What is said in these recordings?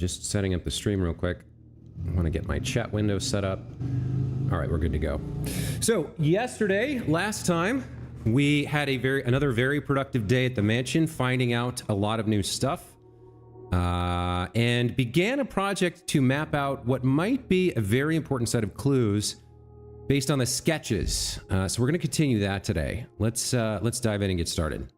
Just setting up the stream real quick. I want to get my chat window set up. All right, we're good to go. So yesterday, last time, we had another very productive day at the mansion, finding out a lot of new stuff, and began a project to map out what might be a very important set of clues based on the sketches. So we're going to continue that today. Let's dive in and get started.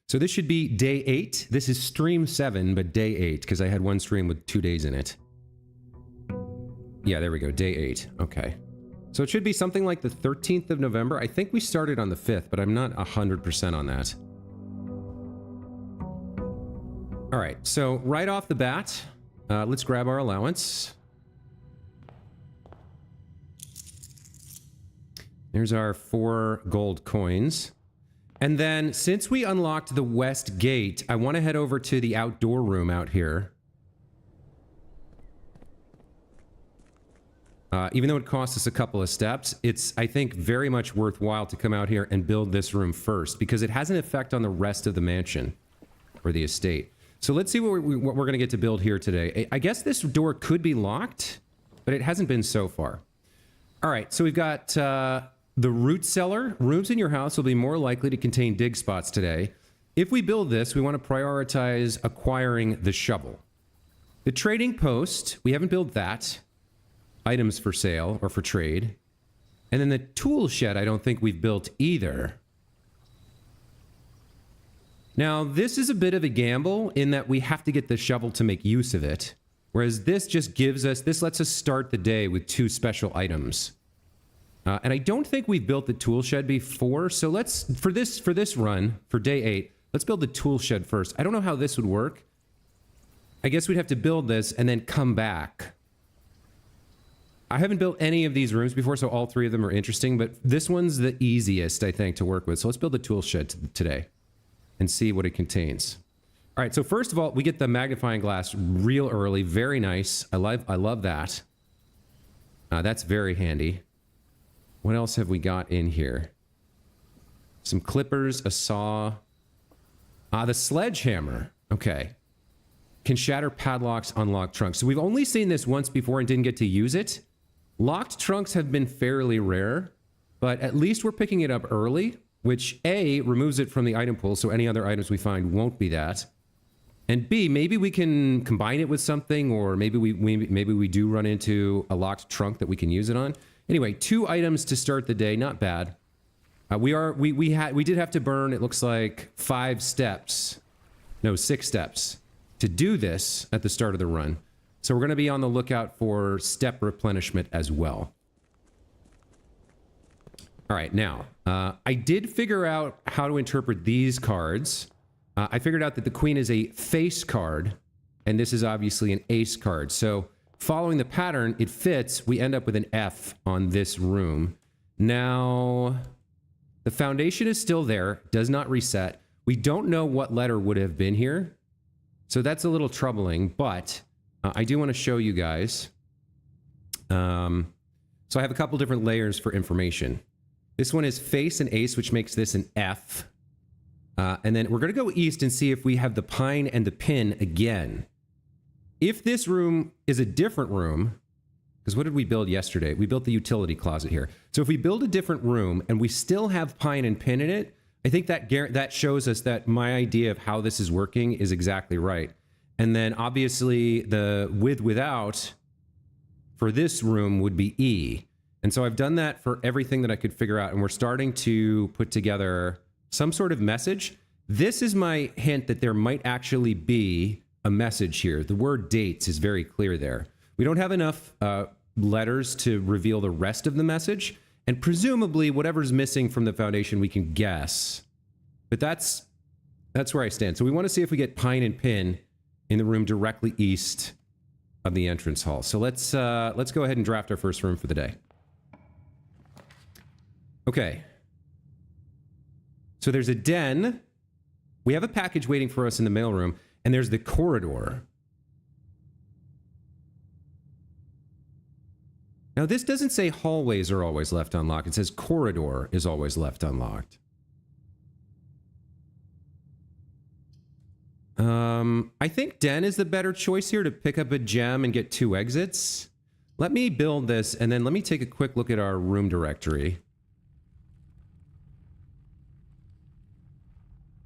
So this should be day 8. This is stream 7, but day 8, because I had one stream with 2 days in it. Yeah, there we go, day 8. Okay. So it should be something like the 13th of November. I think we started on the 5th, but I'm not 100% on that. All right, so right off the bat, let's grab our allowance. There's our 4 gold coins. And then, since we unlocked the west gate, I want to head over to the outdoor room out here. Even though it costs us a couple of steps, it's, I think, very much worthwhile to come out here and build this room first, because it has an effect on the rest of the mansion, or the estate. So let's see what we're going to get to build here today. I guess this door could be locked, but it hasn't been so far. All right, so we've got... the root cellar. Rooms in your house will be more likely to contain dig spots today. If we build this, we want to prioritize acquiring the shovel. The trading post, we haven't built that. Items for sale or for trade. And then the tool shed, I don't think we've built either. Now, this is a bit of a gamble in that we have to get the shovel to make use of it. Whereas this just gives us, this lets us start the day with 2 special items. And I don't think we've built the tool shed before, so let's, for this run, for day 8, let's build the tool shed first. I don't know how this would work. I guess we'd have to build this and then come back. I haven't built any of these rooms before, so all 3 of them are interesting, but this one's the easiest, I think, to work with. So let's build the tool shed today and see what it contains. All right, so first of all, we get the magnifying glass real early. Very nice. I love that. That's very handy. What else have we got in here? Some clippers, a saw. The sledgehammer. Okay. Can shatter padlocks, unlock trunks. So we've only seen this once before and didn't get to use it. Locked trunks have been fairly rare, but at least we're picking it up early, which A, removes it from the item pool, so any other items we find won't be that. And B, maybe we can combine it with something, or maybe we do run into a locked trunk that we can use it on. Anyway, 2 items to start the day, not bad. We did have to burn, it looks like 6 steps to do this at the start of the run. So we're going to be on the lookout for step replenishment as well. All right, now, I did figure out how to interpret these cards. I figured out that the queen is a face card, and this is obviously an ace card. So following the pattern, it fits. We end up with an F on this room. Now, the foundation is still there, does not reset. We don't know what letter would have been here, so that's a little troubling, but I do want to show you guys. So I have a couple different layers for information. This one is face and ace, which makes this an F. And then we're going to go east and see if we have the pine and the pin again. If this room is a different room, because what did we build yesterday? We built the utility closet here. So if we build a different room and we still have pine and pin in it, I think that shows us that my idea of how this is working is exactly right. And then obviously the without for this room would be E. And so I've done that for everything that I could figure out, and we're starting to put together some sort of message. This is my hint that there might actually be a message here. The word dates is very clear there. We don't have enough letters to reveal the rest of the message, and presumably whatever's missing from the foundation we can guess. But that's where I stand. So we want to see if we get pine and pin in the room directly east of the entrance hall. So let's go ahead and draft our first room for the day. Okay. So there's a den. We have a package waiting for us in the mailroom, and there's the corridor. Now, this doesn't say hallways are always left unlocked. It says corridor is always left unlocked. I think Den is the better choice here to pick up a gem and get 2 exits. Let me build this, and then let me take a quick look at our room directory.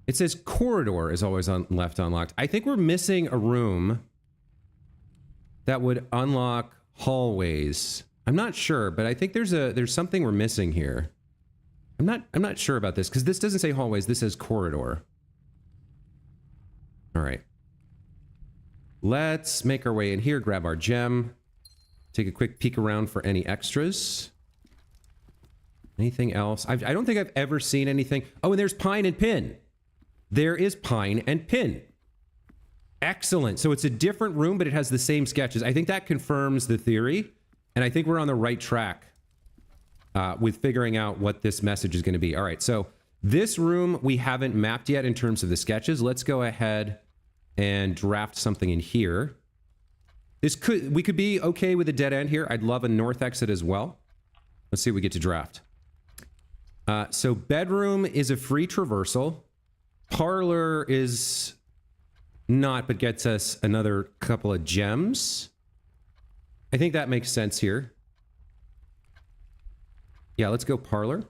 It says corridor is always left unlocked. I think we're missing a room that would unlock hallways. I'm not sure, but I think there's something we're missing here. I'm not sure about this because this doesn't say hallways. This says corridor. All right. Let's make our way in here, grab our gem, take a quick peek around for any extras. Anything else? I don't think I've ever seen anything. Oh, and there's pine and pin. There is pine and pin. Excellent. So it's a different room, but it has the same sketches. I think that confirms the theory, and I think we're on the right track with figuring out what this message is going to be. All right, so this room we haven't mapped yet in terms of the sketches. Let's go ahead and draft something in here. We could be okay with a dead end here. I'd love a north exit as well. Let's see what we get to draft. So bedroom is a free traversal. Parlor is not, but gets us another couple of gems. I think that makes sense here. Yeah, let's go parlor.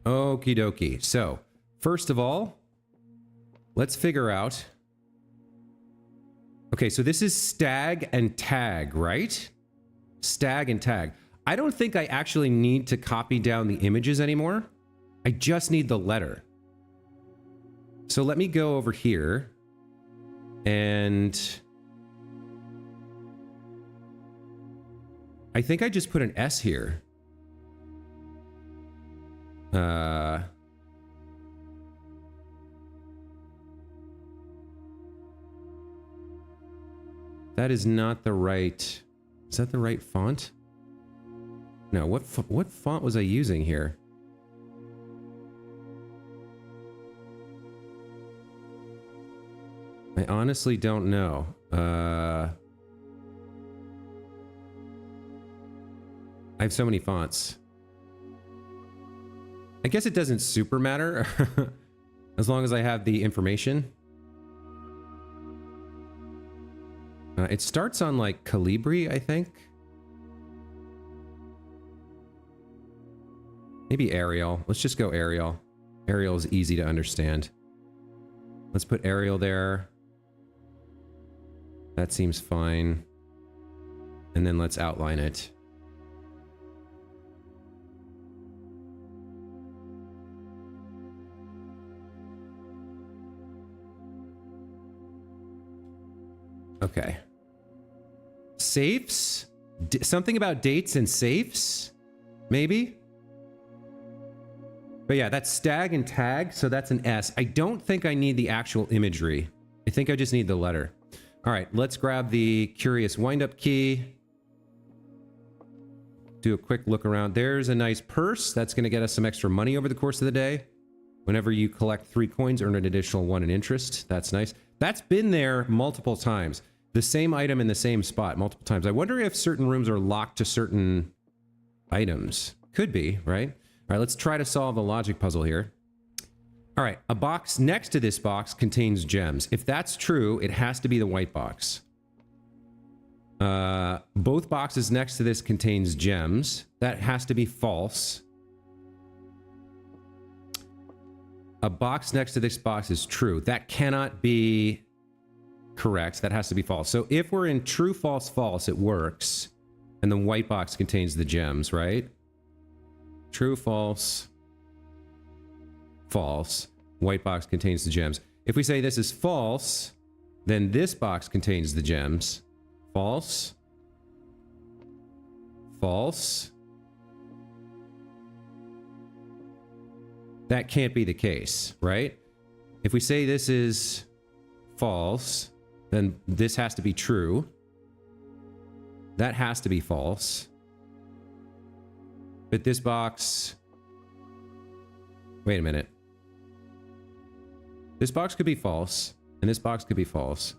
Okie dokie. So, first of all, let's figure out... Okay, so this is stag and tag, right? Stag and tag. I don't think I actually need to copy down the images anymore. I just need the letter. So let me go over here and I think I just put an S here. That is not the right... Is that the right font? No, what font was I using here? I honestly don't know. I have so many fonts. I guess it doesn't super matter as long as I have the information. It starts on like Calibri, I think. Maybe Arial. Let's just go Arial. Arial is easy to understand. Let's put Arial there. That seems fine. And then let's outline it. Okay. Safes? Something about dates and safes? Maybe? But yeah, that's stag and tag, so that's an S. I don't think I need the actual imagery. I think I just need the letter. All right, let's grab the curious wind-up key. Do a quick look around. There's a nice purse. That's going to get us some extra money over the course of the day. Whenever you collect 3 coins, earn an additional 1 in interest. That's nice. That's been there multiple times. The same item in the same spot multiple times. I wonder if certain rooms are locked to certain items. Could be, right? All right, let's try to solve the logic puzzle here. All right, a box next to this box contains gems. If that's true, it has to be the white box. Both boxes next to this contains gems. That has to be false. A box next to this box is true. That cannot be correct. That has to be false. So if we're in true, false, false, it works. And the white box contains the gems, right? True, false, false. White box contains the gems. If we say this is false, then this box contains the gems. False. False. That can't be the case, right? If we say this is false, then this has to be true. That has to be false. But this box... Wait a minute. This box could be false, and this box could be false.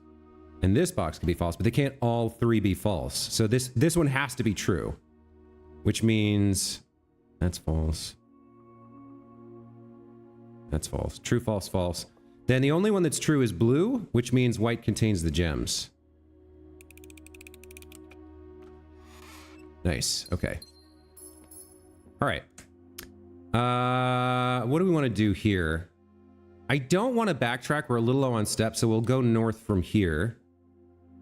And this box could be false, but they can't all three be false. So this one has to be true, which means that's false. That's false. True, false, false. Then the only one that's true is blue, which means white contains the gems. Nice. Okay. All right. What do we want to do here? I don't want to backtrack. We're a little low on steps, so we'll go north from here.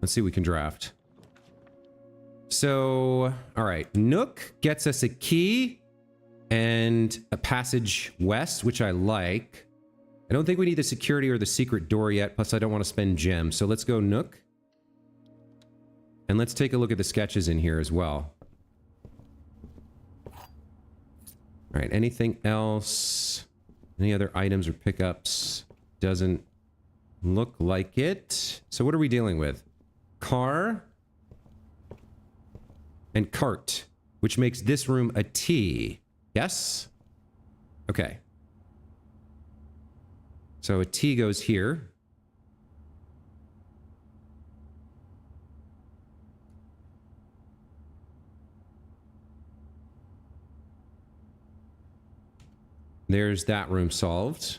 Let's see what we can draft. So, all right. Nook gets us a key and a passage west, which I like. I don't think we need the security or the secret door yet, plus I don't want to spend gems. So let's go Nook. And let's take a look at the sketches in here as well. All right, anything else? Any other items or pickups? Doesn't look like it. So what are we dealing with? Car and cart, which makes this room a T. Yes? Okay. So a T goes here. There's that room solved.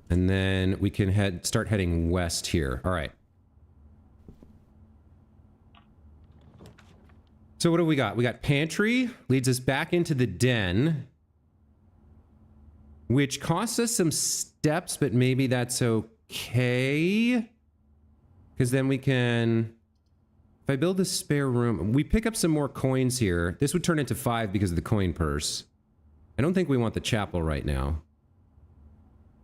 And then we can start heading west here. All right. So what do we got? We got pantry, leads us back into the den, which costs us some steps, but maybe that's okay. Because then we can, if I build a spare room, we pick up some more coins here. This would turn into 5 because of the coin purse. I don't think we want the chapel right now.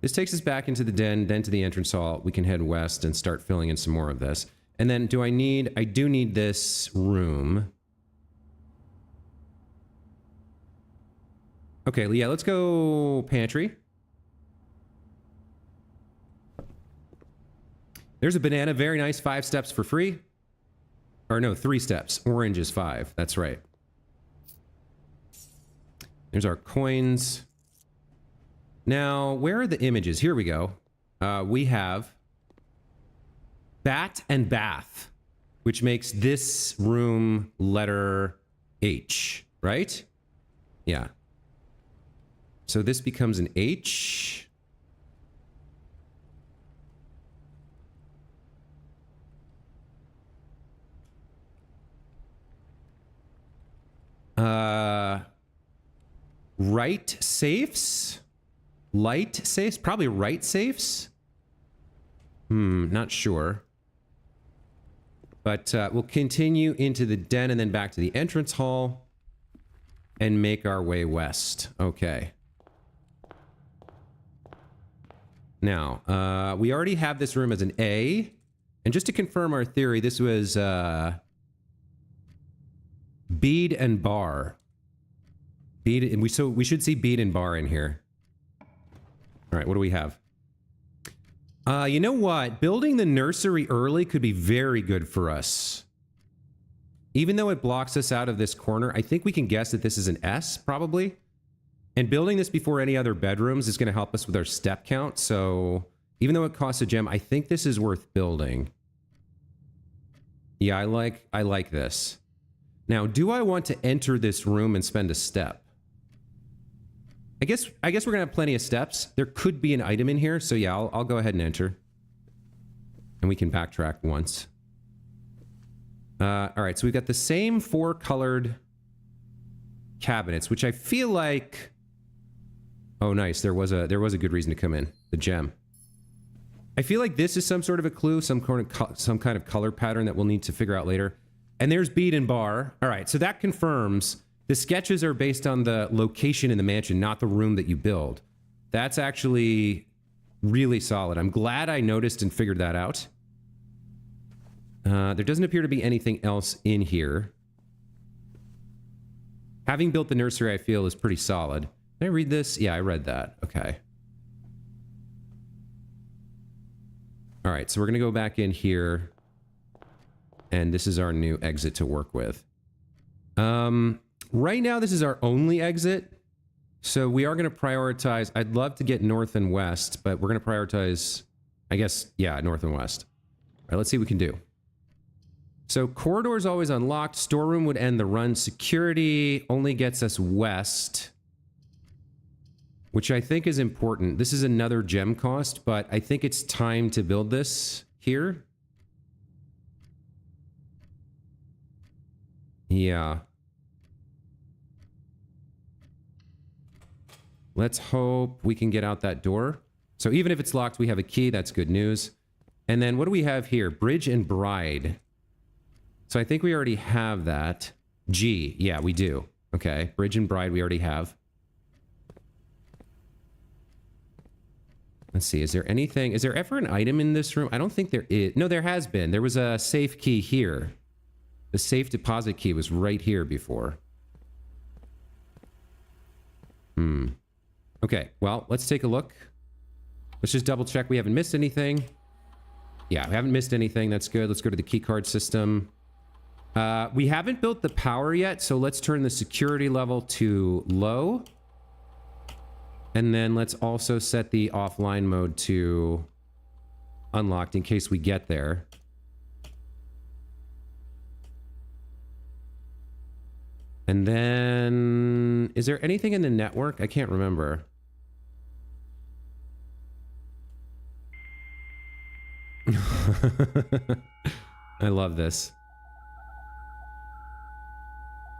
This takes us back into the den, then to the entrance hall. We can head west and start filling in some more of this. And then I do need this room. Okay, yeah, let's go pantry. There's a banana, very nice, 5 steps for free. Or no, 3 steps. Orange is 5, that's right. There's our coins. Now, where are the images? Here we go. We have bat and bath, which makes this room letter H, right? Yeah. So this becomes an H. Right safes? Light safes? Probably right safes? Not sure. But we'll continue into the den and then back to the entrance hall and make our way west. Okay. Now, we already have this room as an A. And just to confirm our theory, this was bead and bar. Bead, and we should see bead and bar in here. All right, what do we have? You know what? Building the nursery early could be very good for us. Even though it blocks us out of this corner, I think we can guess that this is an S, probably. And building this before any other bedrooms is going to help us with our step count. So even though it costs a gem, I think this is worth building. Yeah, I like this. Now, do I want to enter this room and spend a step? I guess we're gonna have plenty of steps. There could be an item in here, so yeah, I'll go ahead and enter. And we can backtrack once. All right, so we've got the same 4 colored cabinets, which I feel like... Oh, nice. There was a good reason to come in. The gem. I feel like this is some sort of a clue, some kind of color pattern that we'll need to figure out later. And there's bead and bar. All right, so that confirms the sketches are based on the location in the mansion, not the room that you build. That's actually really solid. I'm glad I noticed and figured that out. There doesn't appear to be anything else in here. Having built the nursery, I feel, is pretty solid. Can I read this? Yeah, I read that. Okay. All right, so we're going to go back in here. And this is our new exit to work with. Right now, this is our only exit. So we are going to prioritize... I'd love to get north and west, but we're going to prioritize I guess, yeah, north and west. All right, let's see what we can do. So corridor is always unlocked. Storeroom would end the run. Security only gets us west, which I think is important. This is another gem cost, but I think it's time to build this here. Yeah. Let's hope we can get out that door. So even if it's locked, we have a key. That's good news. And then what do we have here? Bridge and Bride. So I think we already have that. G. Yeah, we do. Okay. Bridge and Bride we already have. Let's see. Is there anything? Is there ever an item in this room? I don't think there is. No, there has been. There was a safe key here. The safe deposit key was right here before. Okay, well, let's take a look. Let's just double check we haven't missed anything. Yeah, we haven't missed anything. That's good. Let's go to the keycard system. We haven't built the power yet, so let's turn the security level to low. And then let's also set the offline mode to unlocked in case we get there. And then, is there anything in the network? I can't remember. I love this.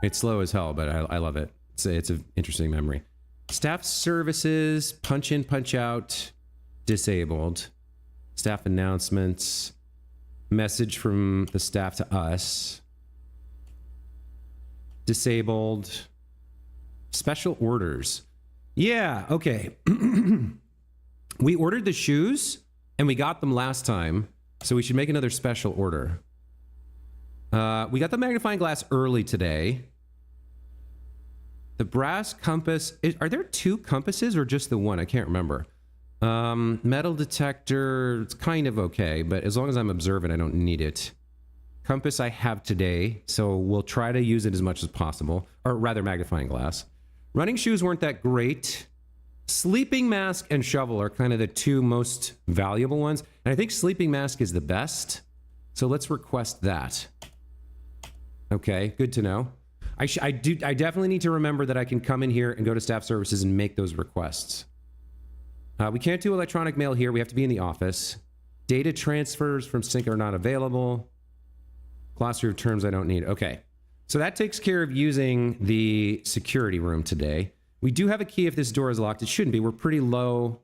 It's slow as hell, but I love it. It's an interesting memory. Staff services, punch in, punch out, disabled. Staff announcements, message from the staff to us. Disabled. Special orders. Yeah, okay. We ordered the shoes and we got them last time, so we should make another special order. We got the magnifying glass early today. The brass compass. Are there two compasses or just the one? I can't remember. Metal detector. It's kind of okay, but as long as I'm observant, I don't need it. Compass I have today, so we'll try to use it as much as possible. Or rather, magnifying glass. Running shoes weren't that great. Sleeping mask and shovel are kind of the two most valuable ones. And I think sleeping mask is the best. So let's request that. Okay, good to know. I definitely need to remember that I can come in here and go to staff services and make those requests. We can't do electronic mail here. We have to be in the office. Data transfers from sync are not available. Glossary of terms I don't need. Okay. So that takes care of using the security room today. We do have a key if this door is locked. It shouldn't be. We're pretty low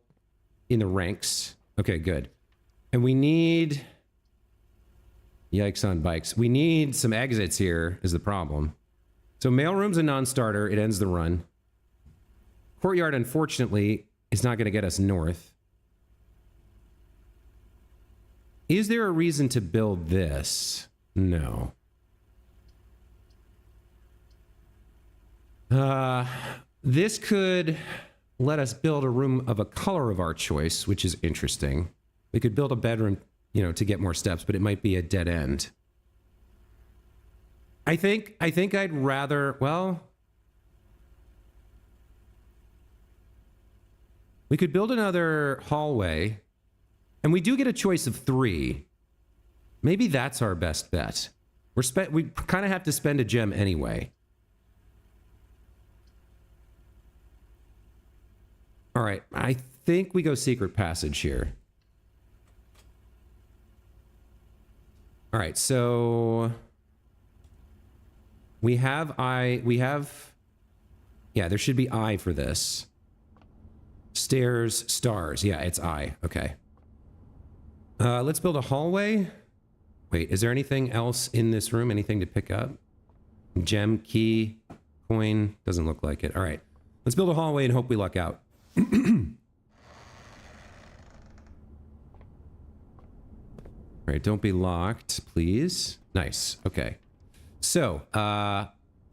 in the ranks. Okay, good. And we need... Yikes on bikes. We need some exits here is the problem. So mailroom's a non-starter. It ends the run. Courtyard, unfortunately, is not going to get us north. Is there a reason to build this? No. This could let us build a room of a color of our choice, which is interesting. We could build a bedroom, you know, to get more steps, but it might be a dead end. I think I'd rather, well, we could build another hallway, and we do get a choice of 3. Maybe that's our best bet. We kind of have to spend a gem anyway. All right, I think we go secret passage here. All right, so we have yeah, there should be I for this. Stairs, stars. Yeah, it's I. Okay. Let's build a hallway. Wait, is there anything else in this room? Anything to pick up? Gem, key, coin. Doesn't look like it. All right. Let's build a hallway and hope we luck out. All right, don't be locked, please. Nice. Okay. So,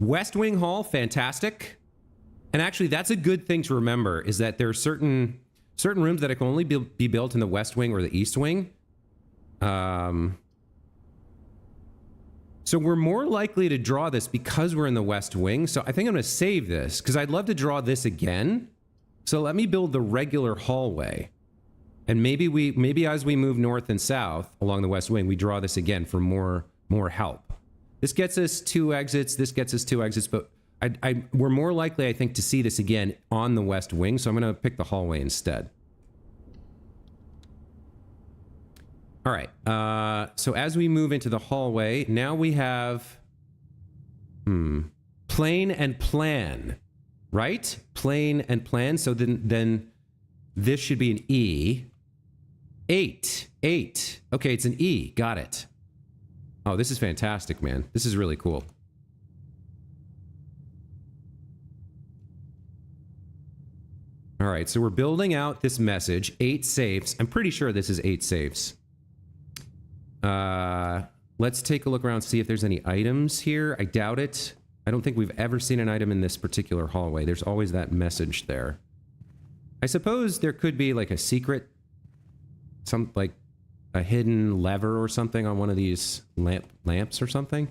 West Wing Hall, fantastic. And actually, that's a good thing to remember, is that there are certain rooms that can only be built in the West Wing or the East Wing. So we're more likely to draw this because we're in the West Wing. So I think I'm going to save this because I'd love to draw this again. So let me build the regular hallway. And maybe as we move north and south along the west wing, we draw this again for more help. This gets us 2 exits. This gets us 2 exits, but we're more likely, I think, to see this again on the west wing. So I'm going to pick the hallway instead. All right. So as we move into the hallway, now we have plane and plan, right? Plane and plan. So then this should be an E. 8. Okay, it's an E. Got it. Oh, this is fantastic, man. This is really cool. All right, so we're building out this message. 8 safes. I'm pretty sure this is 8 safes. Let's take a look around, see if there's any items here. I doubt it. I don't think we've ever seen an item in this particular hallway. There's always that message there. I suppose there could be like a secret, like a hidden lever or something on one of these lamps or something.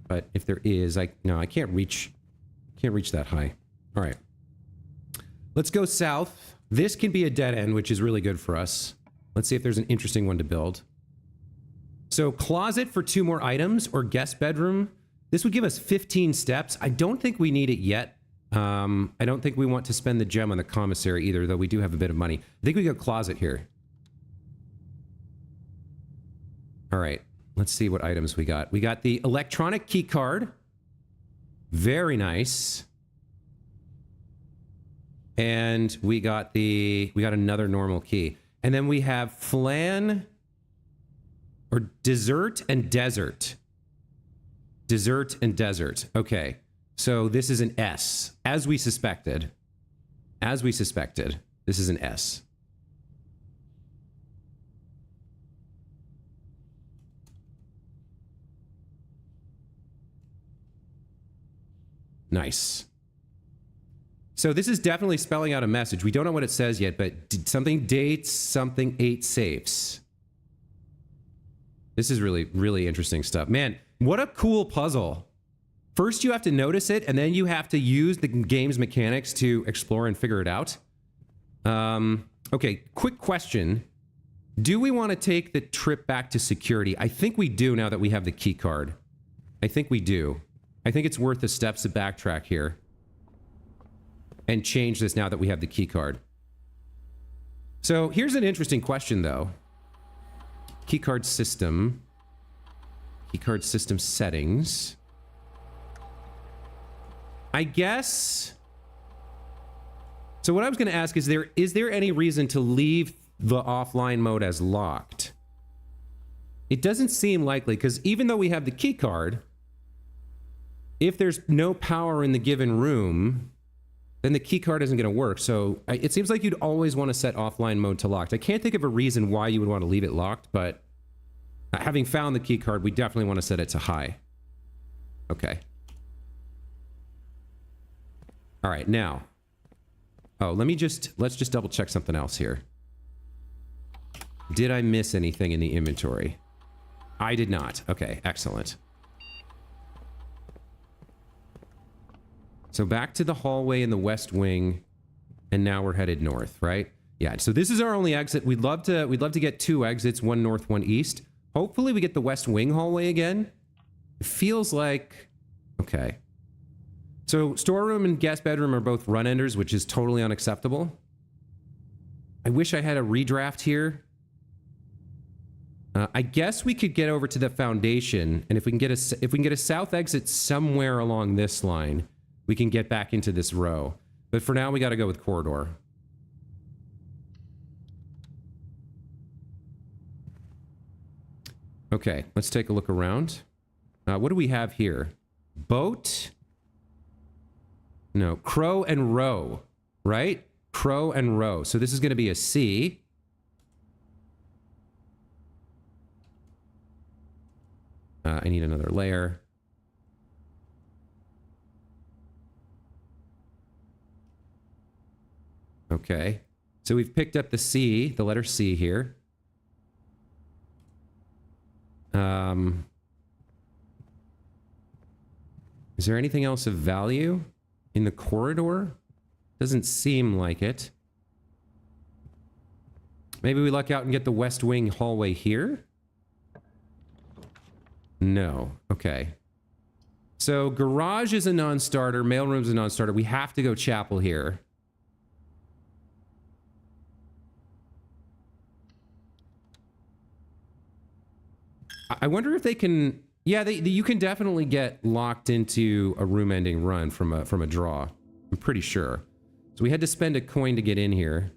But if there is, I can't reach that high. All right. Let's go south. This can be a dead end, which is really good for us. Let's see if there's an interesting one to build. So closet for 2 more items or guest bedroom. This would give us 15 steps. I don't think we need it yet. I don't think we want to spend the gem on the commissary either, though we do have a bit of money. I think we got a closet here. All right, let's see what items we got. We got the electronic key card. Very nice. And we got another normal key. And then we have flan or dessert and desert. Dessert and desert. Okay. So this is an S, as we suspected. As we suspected, this is an S. Nice. So this is definitely spelling out a message. We don't know what it says yet, but something dates, something 8 safes. This is really, really interesting stuff. Man, what a cool puzzle. First, you have to notice it, and then you have to use the game's mechanics to explore and figure it out. Okay, quick question. Do we want to take the trip back to security? I think we do now that we have the key card. I think we do. I think it's worth the steps to backtrack here and change this now that we have the key card. So here's an interesting question, though. Keycard system. Keycard system settings. I guess... So what I was going to ask is there any reason to leave the offline mode as locked? It doesn't seem likely, because even though we have the key card, if there's no power in the given room, then the key card isn't going to work. So it seems like you'd always want to set offline mode to locked. I can't think of a reason why you would want to leave it locked, but having found the key card, we definitely want to set it to high. Okay. All right, now. Oh, let's just double check something else here. Did I miss anything in the inventory? I did not. Okay, excellent. So back to the hallway in the west wing, and now we're headed north, right? Yeah, so this is our only exit. We'd love to get 2 exits, one north, one east. Hopefully we get the west wing hallway again. It feels like... Okay. So storeroom and guest bedroom are both run enders, which is totally unacceptable. I wish I had a redraft here. I guess we could get over to the foundation, and if we can get a south exit somewhere along this line, we can get back into this row. But for now, we got to go with corridor. Okay, let's take a look around. What do we have here? Boat? No, crow and row, right? Crow and row. So this is going to be a C. I need another layer. Okay. So we've picked up the C, the letter C here. Is there anything else of value in the corridor? Doesn't seem like it. Maybe we luck out and get the West Wing hallway here? No. Okay. So garage is a non-starter. Mailroom's a non-starter. We have to go chapel here. I wonder if they can... Yeah, you can definitely get locked into a room-ending run from a draw. I'm pretty sure. So we had to spend a coin to get in here.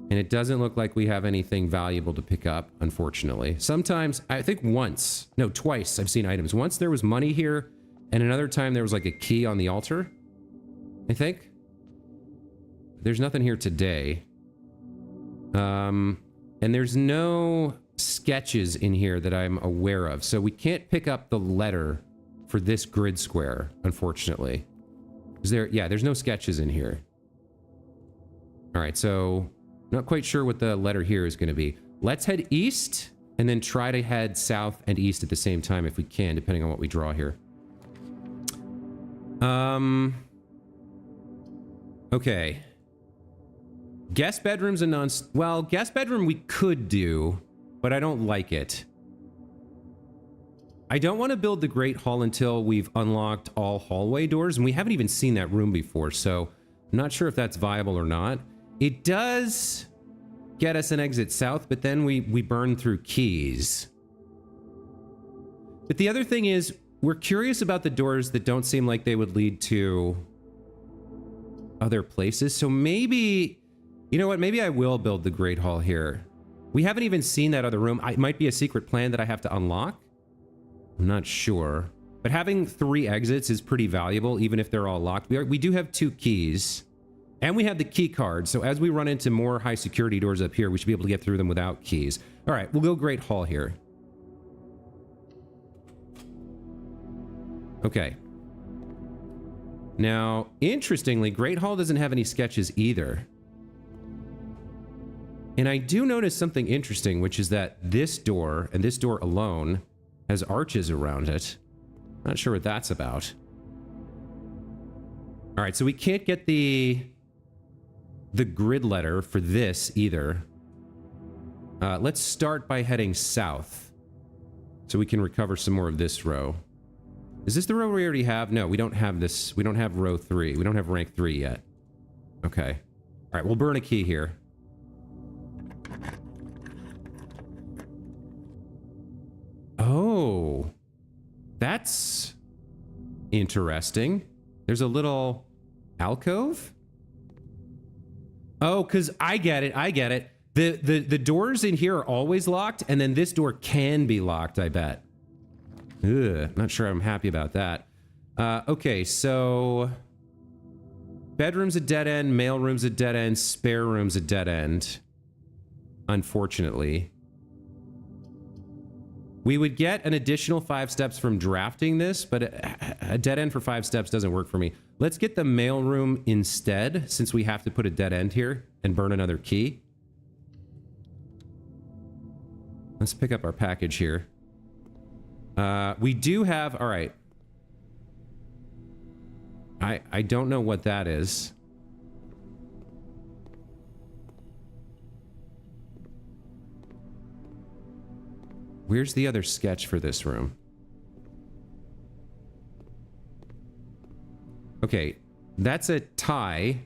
And it doesn't look like we have anything valuable to pick up, unfortunately. Sometimes, I think once, no, twice I've seen items. Once there was money here, and another time there was like a key on the altar, I think. There's nothing here today. And there's no sketches in here that I'm aware of. So we can't pick up the letter for this grid square, unfortunately. Is there? Yeah, there's no sketches in here. All right, so not quite sure what the letter here is going to be. Let's head east and then try to head south and east at the same time if we can, depending on what we draw here. Okay. Guest bedroom's a non... Well, guest bedroom we could do, but I don't like it. I don't want to build the Great Hall until we've unlocked all hallway doors, and we haven't even seen that room before, so I'm not sure if that's viable or not. It does get us an exit south, but then we burn through keys. But the other thing is, we're curious about the doors that don't seem like they would lead to other places, so maybe... You know what? Maybe I will build the Great Hall here. We haven't even seen that other room. It might be a secret plan that I have to unlock. I'm not sure. But having 3 exits is pretty valuable, even if they're all locked. We do have 2 keys. And we have the key card. So as we run into more high security doors up here, we should be able to get through them without keys. All right, we'll go Great Hall here. Okay. Now, interestingly, Great Hall doesn't have any sketches either. And I do notice something interesting, which is that this door, and this door alone, has arches around it. Not sure what that's about. All right, so we can't get the grid letter for this either. Let's start by heading south, so we can recover some more of this row. Is this the row we already have? No, we don't have this. We don't have row 3. We don't have rank 3 yet. Okay. All right, we'll burn a key here. Oh, that's interesting. There's a little alcove. Oh, because I get it. I get it. The doors in here are always locked, and then this door can be locked, I bet. Ugh, not sure I'm happy about that. Okay, so bedroom's a dead end, mailroom's a dead end, spare room's a dead end. Unfortunately. We would get an additional 5 steps from drafting this, but a dead end for 5 steps doesn't work for me. Let's get the mailroom instead, since we have to put a dead end here and burn another key. Let's pick up our package here. We do have... All right. I don't know what that is. Where's the other sketch for this room? Okay, that's a tie.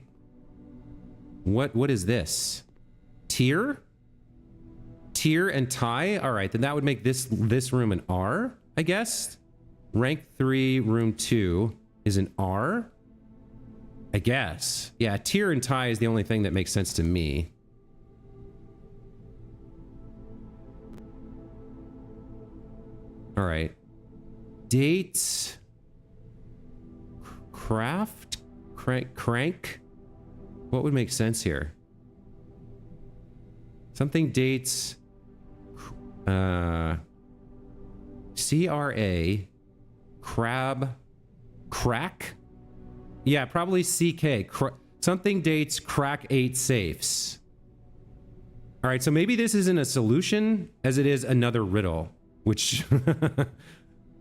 What is this? Tier? Tier and tie? All right, then that would make this room an R, I guess. Rank 3, room 2 is an R, I guess. Yeah, tier and tie is the only thing that makes sense to me. All right. Dates. Craft? Crank? What would make sense here? Something dates. CRA. Crab. Crack? Yeah, probably CK. Something dates crack 8 safes. All right, so maybe this isn't a solution as it is another riddle. Which,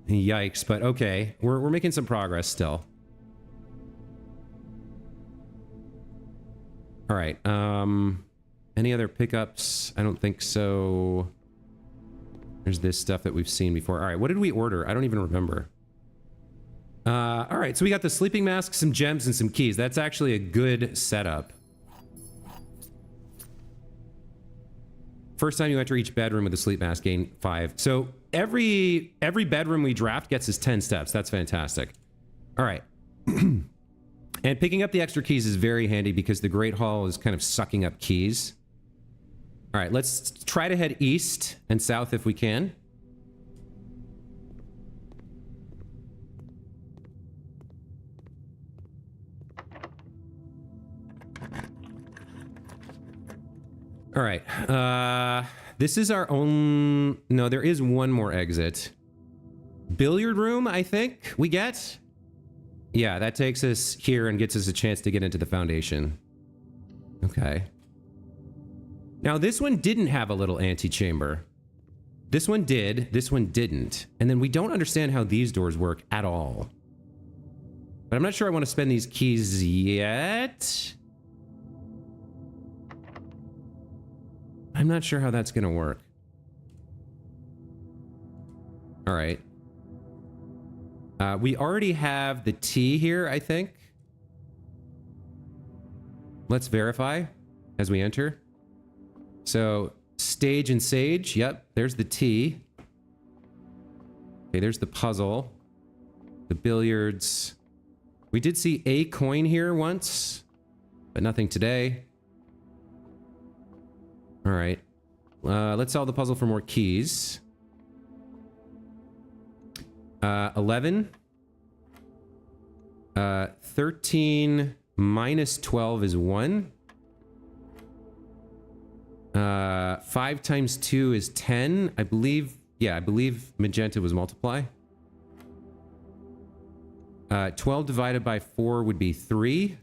yikes, but okay. We're making some progress still. All right, and Any other pickups? I don't think so. There's this stuff that we've seen before. All right, what did we order? I don't even remember. All right, so we got the sleeping mask, some gems, and some keys. That's actually a good setup. First time you enter each bedroom with a sleep mask, gain 5. So every bedroom we draft gets us 10 steps. That's fantastic. All right. And picking up the extra keys is very handy because the Great Hall is kind of sucking up keys. All right, let's try to head east and south if we can. All right, this is our own... No, there is one more exit. Billiard room, I think we get? Yeah, that takes us here and gets us a chance to get into the foundation. Okay. Now, this one didn't have a little antechamber. This one did, this one didn't. And then we don't understand how these doors work at all. But I'm not sure I want to spend these keys yet. I'm not sure how that's going to work. All right. We already have the T here, I think. Let's verify as we enter. So, stage and sage. Yep, there's the T. Okay, there's the puzzle. The billiards. We did see a coin here once, but nothing today. All right. Let's solve the puzzle for more keys. 11. 13 minus 12 is 1. 5 times 2 is 10. I believe, yeah, I believe magenta was multiply. 12 divided by 4 would be 3.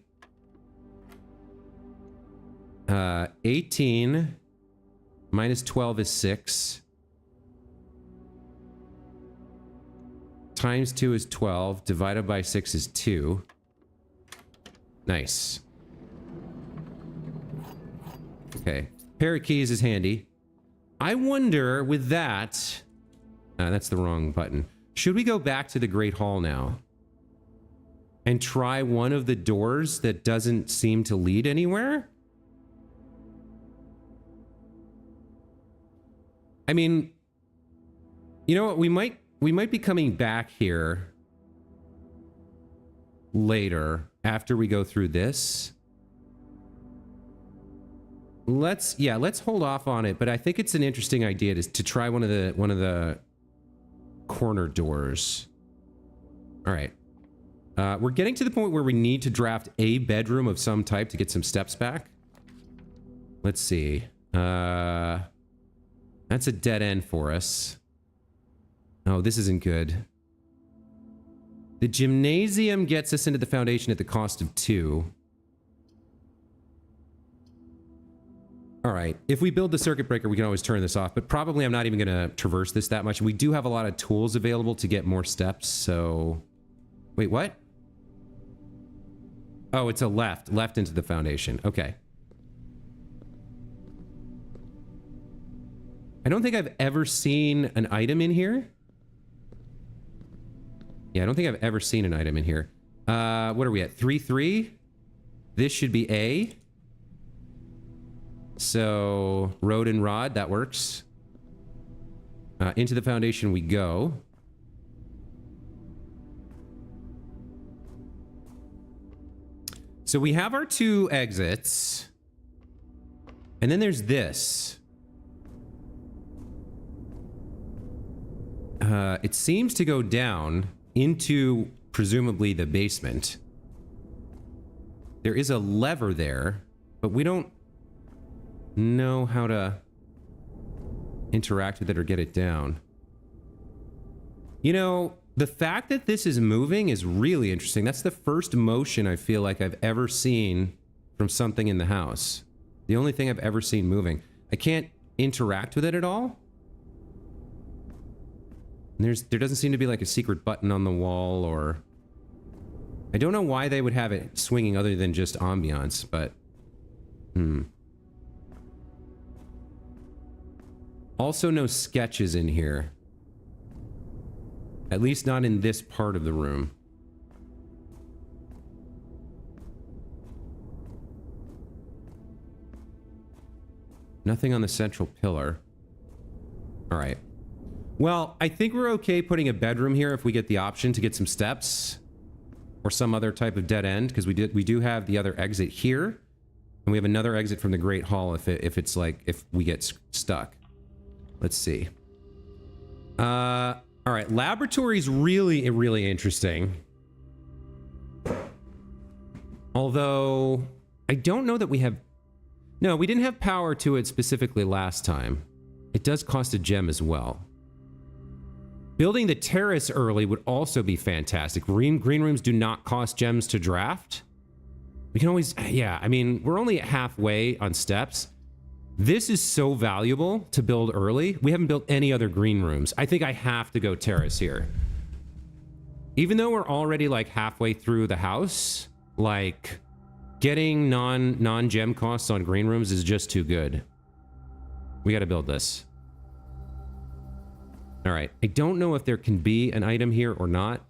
18 minus 12 is 6. Times 2 is 12. Divided by 6 is 2. Nice. Okay. Pair of keys is handy. I wonder with that... that's the wrong button. Should we go back to the Great Hall now? And try one of the doors that doesn't seem to lead anywhere? I mean... You know what? We might be coming back here later after we go through this. Let's hold off on it, but I think it's an interesting idea to try one of the corner doors. All right. We're getting to the point where we need to draft a bedroom of some type to get some steps back. Let's see. That's a dead end for us. Oh, this isn't good. The gymnasium gets us into the foundation at the cost of 2. All right, if we build the circuit breaker, we can always turn this off, but probably I'm not even going to traverse this that much. We do have a lot of tools available to get more steps, so... Wait, what? Oh, it's a left into the foundation. Okay. I don't think I've ever seen an item in here. Yeah, I don't think I've ever seen an item in here. What are we at? 3-3? This should be A. So, road and rod, that works. Into the foundation we go. So we have our 2 exits. And then there's this. It seems to go down into, presumably, the basement. There is a lever there, but we don't know how to interact with it or get it down. You know, the fact that this is moving is really interesting. That's the first motion I feel like I've ever seen from something in the house. The only thing I've ever seen moving. I can't interact with it at all. There doesn't seem to be like a secret button on the wall, or... I don't know why they would have it swinging other than just ambiance, but... Also, no sketches in here. At least not in this part of the room. Nothing on the central pillar. All right. Well, I think we're okay putting a bedroom here if we get the option to get some steps or some other type of dead end, because we do have the other exit here, and we have another exit from the Great Hall if we get stuck. Let's see. All right, laboratory's really interesting. Although I don't know that we have. No, we didn't have power to it specifically last time. It does cost a gem as well. Building the terrace early would also be fantastic. Green rooms do not cost gems to draft. We can always, yeah, I mean, we're only halfway on steps. This is so valuable to build early. We haven't built any other green rooms. I think I have to go terrace here. Even though we're already like halfway through the house, like getting non-gem costs on green rooms is just too good. We got to build this. All right. I don't know if there can be an item here or not.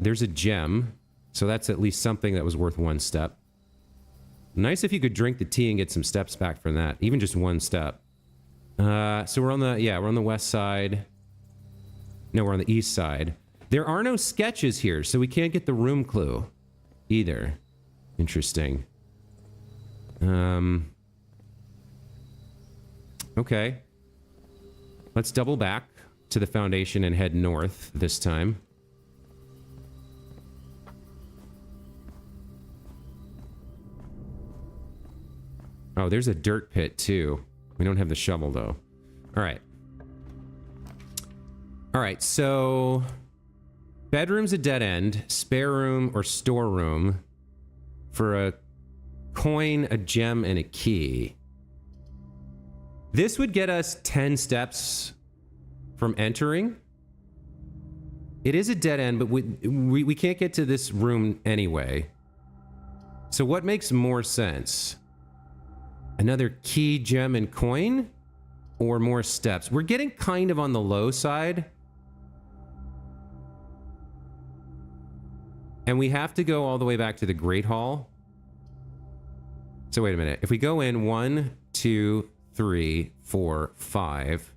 There's a gem. So that's at least something that was worth one step. Nice if you could drink the tea and get some steps back from that. Even just one step. So we're on the west side. No, we're on the east side. There are no sketches here, so we can't get the room clue either. Interesting. Okay. Let's double back to the foundation and head north this time. Oh, there's a dirt pit too. We don't have the shovel though. All right. All right, so bedroom's a dead end, spare room or storeroom for a coin, a gem, and a key. This would get us 10 steps from entering. It is a dead end, but we can't get to this room anyway. So what makes more sense? Another key, gem, and coin? Or more steps? We're getting kind of on the low side. And we have to go all the way back to the Great Hall. So wait a minute. If we go in 1, 2, 3, 4, 5,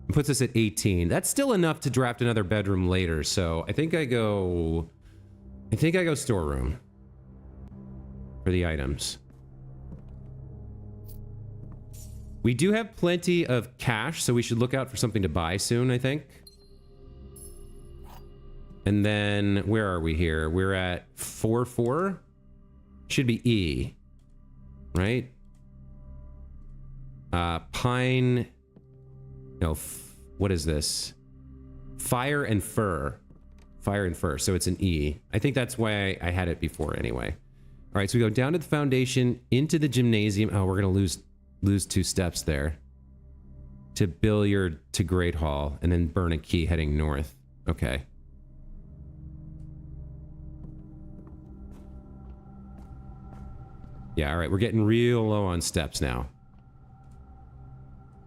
it puts us at 18. That's still enough to draft another bedroom later. So I think I go storeroom for the items. We do have plenty of cash, so we should look out for something to buy soon, I think. And then, where are we here? We're at 4-4. Should be E, right? Pine. No, what is this? Fire and fur. Fire and fur, so it's an E. I think that's why I had it before anyway. All right, so we go down to the foundation, into the gymnasium. Oh, we're gonna lose 2 steps there. To billiard to Great Hall, and then burn a key heading north. Okay. Yeah, all right, we're getting real low on steps now.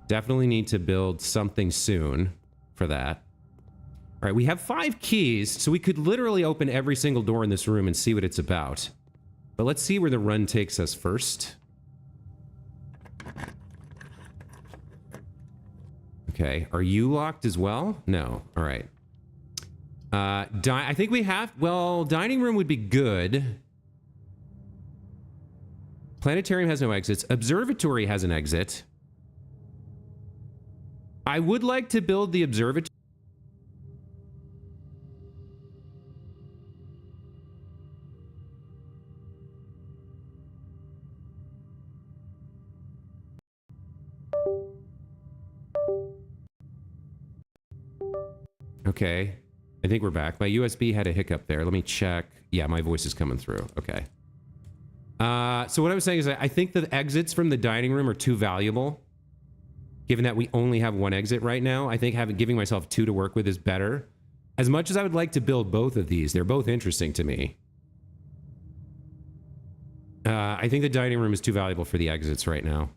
Definitely need to build something soon for that. All right, we have 5 keys, so we could literally open every single door in this room and see what it's about. But let's see where the run takes us first. Okay, are you locked as well? No, all right. I think we have, well, dining room would be good. Planetarium has no exits. Observatory has an exit. I would like to build the observatory. Okay. I think we're back. My USB had a hiccup there. Let me check. Yeah, my voice is coming through. Okay. So what I was saying is I think the exits from the dining room are too valuable. Given that we only have 1 exit right now, I think giving myself 2 to work with is better. As much as I would like to build both of these, they're both interesting to me. I think the dining room is too valuable for the exits right now.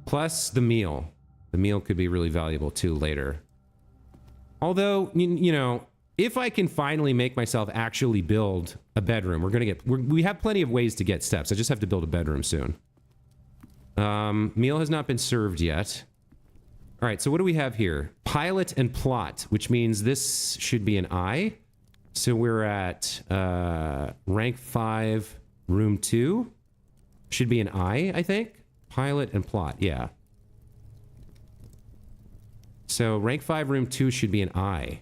Plus the meal. The meal could be really valuable too later. Although, you know, if I can finally make myself actually build a bedroom, we have plenty of ways to get steps. I just have to build a bedroom soon. Meal has not been served yet. All right, so what do we have here? Pilot and plot, which means this should be an I. So we're at rank 5, room 2. Should be an I think. Pilot and plot, yeah. So rank 5, room 2 should be an I.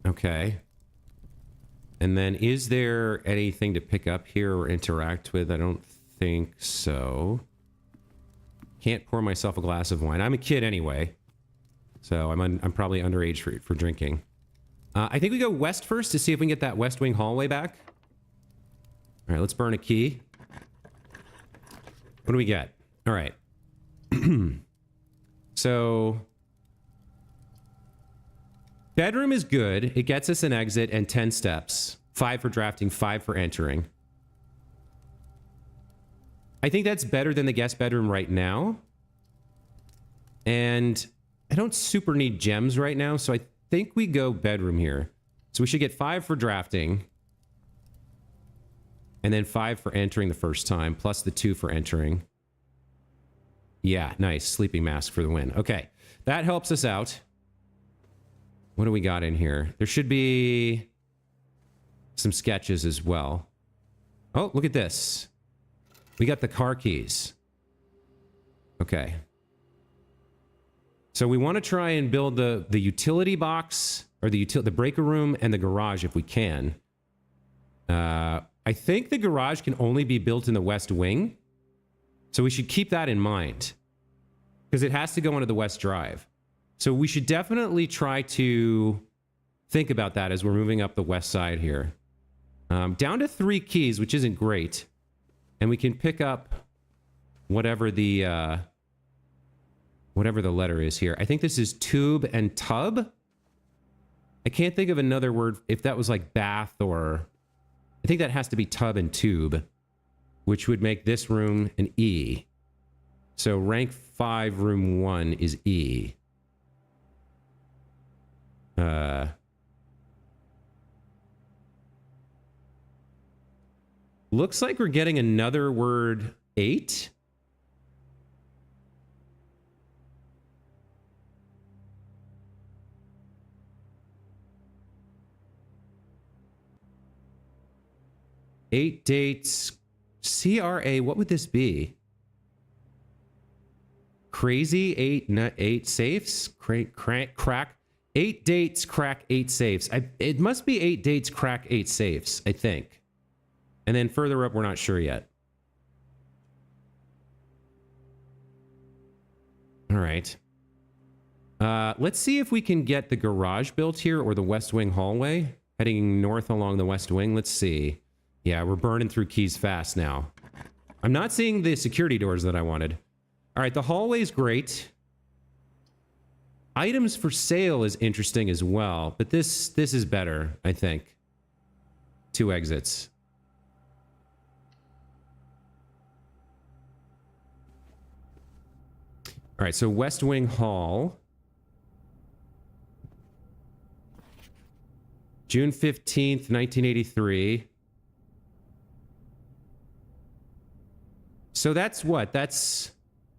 Okay. And then is there anything to pick up here or interact with? I don't think so. Can't pour myself a glass of wine. I'm a kid anyway. So I'm probably underage for drinking. I think we go west first to see if we can get that west wing hallway back. All right, let's burn a key. What do we get? All right. So bedroom is good. It gets us an exit and 10 steps. 5 for drafting, 5 for entering. I think that's better than the guest bedroom right now. And I don't super need gems right now, so I think we go bedroom here. So we should get 5 for drafting. And then 5 for entering the first time, plus the 2 for entering. Yeah, nice. Sleeping mask for the win. Okay, that helps us out. What do we got in here? There should be some sketches as well. Oh, look at this. We got the car keys. Okay. So we want to try and build the utility box, or the breaker room and the garage if we can. I think the garage can only be built in the west wing. So we should keep that in mind. Because it has to go onto the west drive. So we should definitely try to think about that as we're moving up the west side here. Down to 3 keys, which isn't great. And we can pick up whatever the letter is here. I think this is tube and tub. I can't think of another word if that was like bath or... I think that has to be tub and tube, which would make this room an E. So rank 5, room 1 is E. Looks like we're getting another word 8. Eight dates. CRA, what would this be? Crazy 8 safes? Crack. 8 dates, crack 8 safes. It must be 8 dates, crack 8 safes, I think. And then further up, we're not sure yet. All right. Let's see if we can get the garage built here or the west wing hallway. Heading north along the west wing. Let's see. Yeah, we're burning through keys fast now. I'm not seeing the security doors that I wanted. All right, the hallway's great. Items for sale is interesting as well, but this is better, I think. 2 exits. All right, so West Wing Hall. June 15th, 1983. So that's what? That's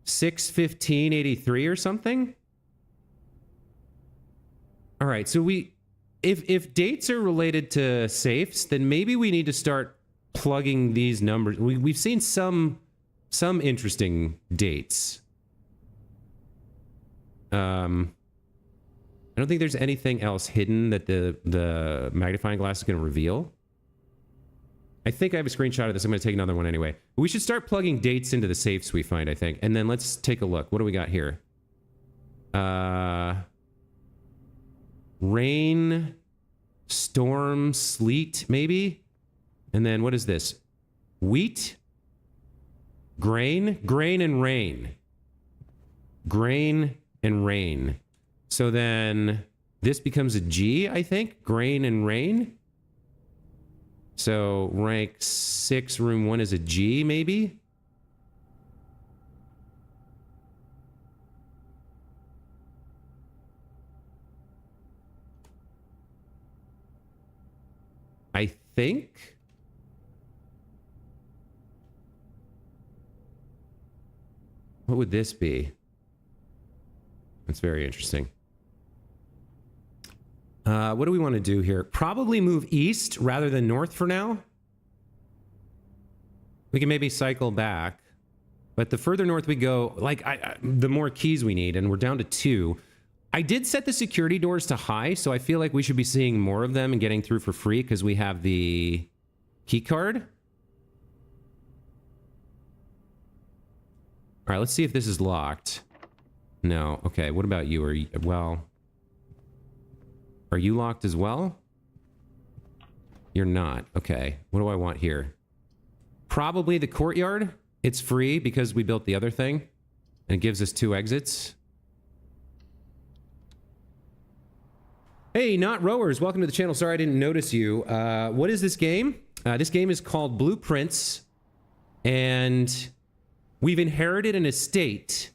6/15/83 or something? All right, so if dates are related to safes, then maybe we need to start plugging these numbers. We've seen some interesting dates. I don't think there's anything else hidden that the magnifying glass is going to reveal. I think I have a screenshot of this. I'm going to take another one anyway. We should start plugging dates into the safes we find, I think. And then let's take a look. What do we got here? Rain, storm, sleet, maybe? And then what is this? Wheat, Grain, grain, and rain. Grain and rain. So then this becomes a G, I think. Grain and rain. So rank 6, room 1 is a G, maybe? I think. What would this be? That's very interesting. What do we want to do here? Probably move east rather than north for now. We can maybe cycle back. But the further north we go, like, the more keys we need, and we're down to 2. I did set the security doors to high, so I feel like we should be seeing more of them and getting through for free because we have the key card. All right, let's see if this is locked. No. Okay, what about you? Are you, well... Are you locked as well? You're not. Okay. What do I want here? Probably the courtyard. It's free because we built the other thing. And it gives us 2 exits. Hey, Not Rowers. Welcome to the channel. Sorry I didn't notice you. What is this game? This game is called Blueprints. And we've inherited an estate.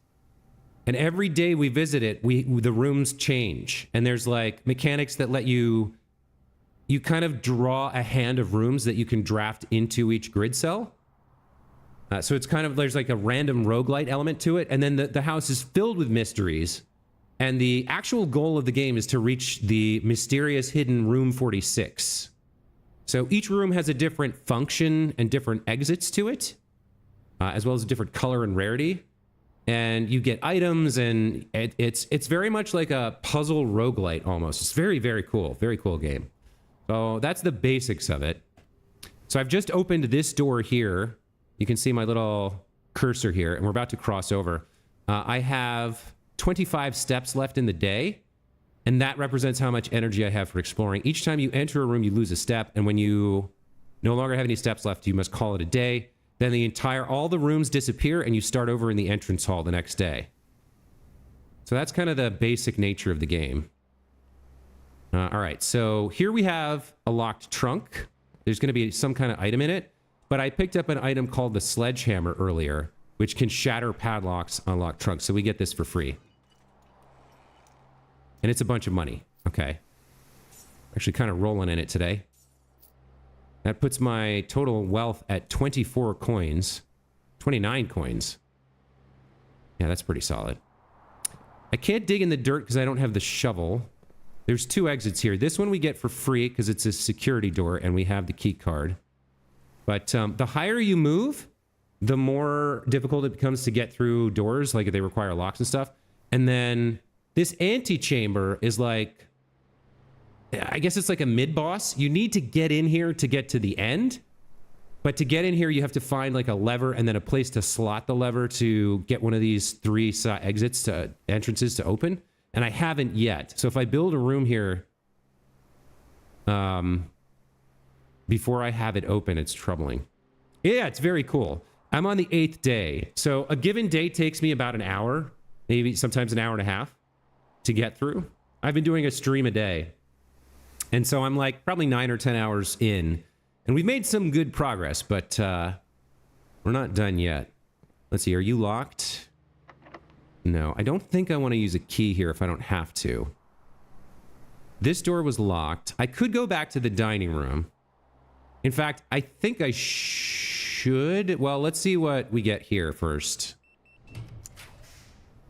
And every day we visit it, the rooms change. And there's like mechanics that let you kind of draw a hand of rooms that you can draft into each grid cell. So it's kind of, there's like a random roguelite element to it. And then the house is filled with mysteries. And the actual goal of the game is to reach the mysterious hidden room 46. So each room has a different function and different exits to it, as well as a different color and rarity. And you get items, and it's very much like a puzzle roguelite almost. It's very, very cool. Very cool game. So that's the basics of it. So I've just opened this door here. You can see my little cursor here, and we're about to cross over. I have 25 steps left in the day, and that represents how much energy I have for exploring. Each time you enter a room, you lose a step, and when you no longer have any steps left, you must call it a day. Then all the rooms disappear and you start over in the entrance hall the next day. So that's kind of the basic nature of the game. All right, so here we have a locked trunk. There's going to be some kind of item in it, but I picked up an item called the sledgehammer earlier, which can shatter padlocks on locked trunks. So we get this for free. And it's a bunch of money. Okay. Actually kind of rolling in it today. That puts my total wealth at 24 coins. 29 coins. Yeah, that's pretty solid. I can't dig in the dirt because I don't have the shovel. There's 2 exits here. This one we get for free because it's a security door and we have the key card. But the higher you move, the more difficult it becomes to get through doors, like if they require locks and stuff. And then this antechamber is like... I guess it's like a mid-boss. You need to get in here to get to the end. But to get in here, you have to find like a lever and then a place to slot the lever to get one of these 3 entrances to open. And I haven't yet. So if I build a room here before I have it open, it's troubling. Yeah, it's very cool. I'm on the 8th day. So a given day takes me about an hour, maybe sometimes an hour and a half to get through. I've been doing a stream a day. And so I'm like probably 9 or 10 hours in. And we've made some good progress, but we're not done yet. Let's see, are you locked? No, I don't think I want to use a key here if I don't have to. This door was locked. I could go back to the dining room. In fact, I think I should. Well, let's see what we get here first.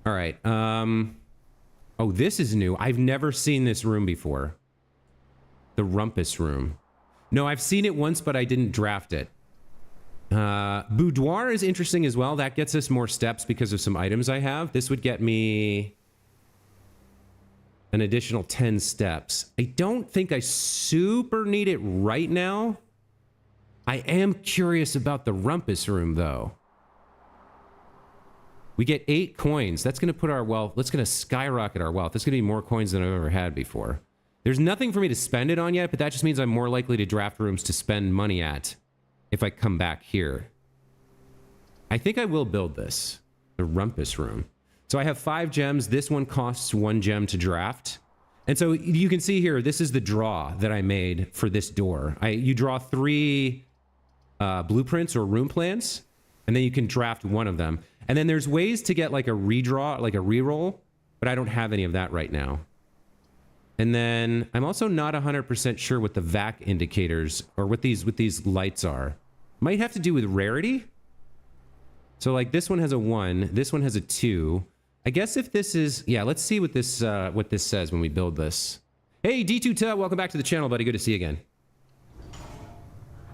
All right. Oh, this is new. I've never seen this room before. The rumpus room. No, I've seen it once, but I didn't draft it. Boudoir is interesting as well. That gets us more steps because of some items I have. This would get me an additional 10 steps. I don't think I super need it right now. I am curious about the rumpus room, though. We get 8 coins. That's going to put our wealth... That's going to skyrocket our wealth. That's going to be more coins than I've ever had before. There's nothing for me to spend it on yet, but that just means I'm more likely to draft rooms to spend money at if I come back here. I think I will build this. The Rumpus Room. So I have 5 gems. This one costs 1 gem to draft. And so you can see here, this is the draw that I made for this door. You draw 3 blueprints or room plans, and then you can draft one of them. And then there's ways to get like a redraw, like a reroll, but I don't have any of that right now. And then I'm also not 100% sure what the vac indicators or what these lights are. Might have to do with rarity. So like this one has a 1, this one has a 2. I guess if this is, yeah, let's see what this says when we build this. Hey, D2 welcome back to the channel, buddy. Good to see you again.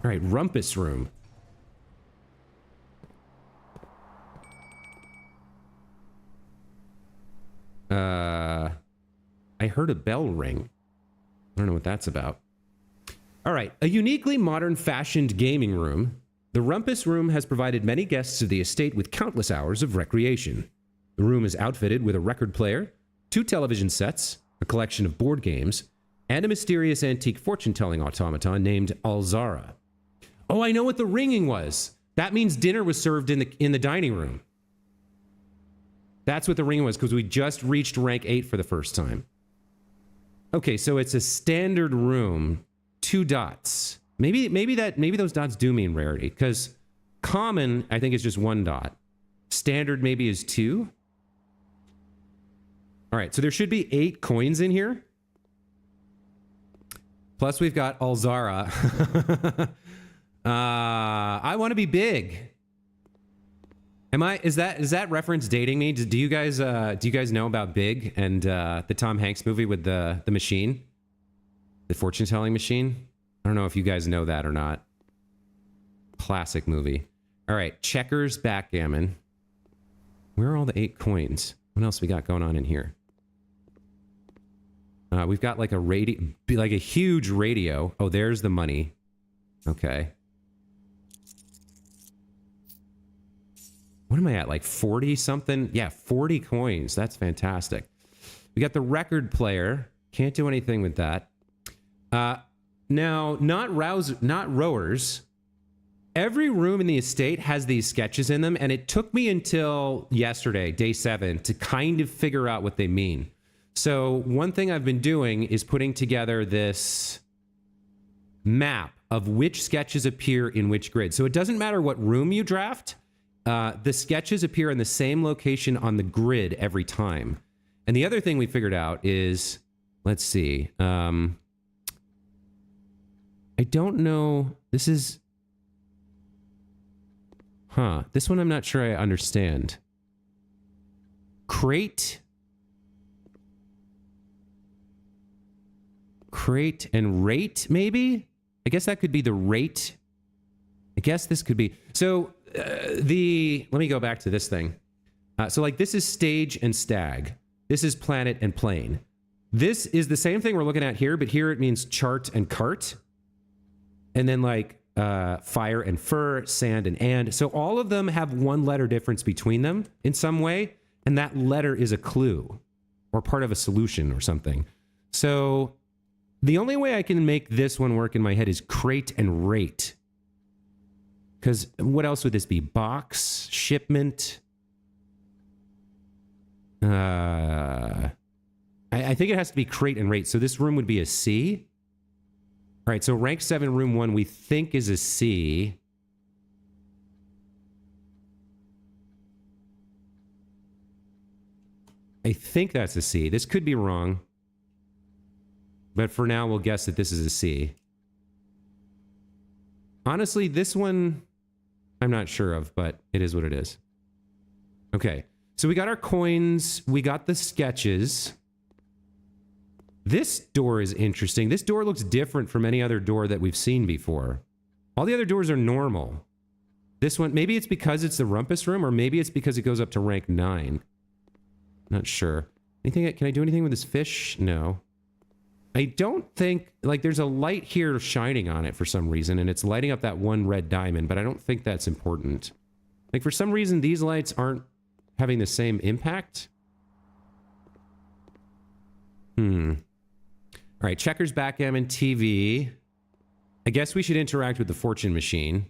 All right, Rumpus Room. I heard a bell ring. I don't know what that's about. All right, a uniquely modern fashioned gaming room. The Rumpus Room has provided many guests of the estate with countless hours of recreation. The room is outfitted with a record player, 2 television sets, a collection of board games, and a mysterious antique fortune-telling automaton named Alzara. Oh, I know what the ringing was. That means dinner was served in the dining room. That's what the ringing was, because we just reached rank 8 for the first time. Okay, so it's a standard room, 2 dots. Maybe those dots do mean rarity, because common, I think, is just 1 dot. Standard maybe is 2. All right, so there should be 8 coins in here. Plus we've got Alzara. I want to be big. Is that reference dating me? Do you guys know about Big and the Tom Hanks movie with the machine? The fortune telling machine? I don't know if you guys know that or not. Classic movie. All right, checkers, backgammon. Where are all the 8 coins? What else we got going on in here? We've got like a radio, like a huge radio. Oh, there's the money. Okay. What am I at? Like 40 something? Yeah, 40 coins. That's fantastic. We got the record player. Can't do anything with that. Now, not rowers. Every room in the estate has these sketches in them, and it took me until yesterday, day 7, to kind of figure out what they mean. So one thing I've been doing is putting together this map of which sketches appear in which grid. So it doesn't matter what room you draft. The sketches appear in the same location on the grid every time. And the other thing we figured out is, let's see. I don't know. This is... This one I'm not sure I understand. Crate and rate, maybe? I guess that could be the rate. I guess this could be... So, let me go back to this thing. So, like, this is stage and stag. This is planet and plane. This is the same thing we're looking at here, but here it means chart and cart. And then, like, fire and fur, sand and. So all of them have 1 letter difference between them in some way, and that letter is a clue or part of a solution or something. So the only way I can make this one work in my head is crate and rate. Because what else would this be? Box, shipment. I think it has to be crate and rate. So this room would be a C. All right, so rank 7, room 1, we think is a C. I think that's a C. This could be wrong. But for now, we'll guess that this is a C. Honestly, this one, I'm not sure of, but it is what it is. Okay, so we got our coins. We got the sketches. This door is interesting. This door looks different from any other door that we've seen before. All the other doors are normal. This one, maybe it's because it's the Rumpus Room, or maybe it's because it goes up to rank 9. Not sure. Anything? Can I do anything with this fish? No. I don't think, like, there's a light here shining on it for some reason, and it's lighting up that 1 red diamond, but I don't think that's important. Like, for some reason, these lights aren't having the same impact. All right, checkers, backgammon, TV. I guess we should interact with the fortune machine.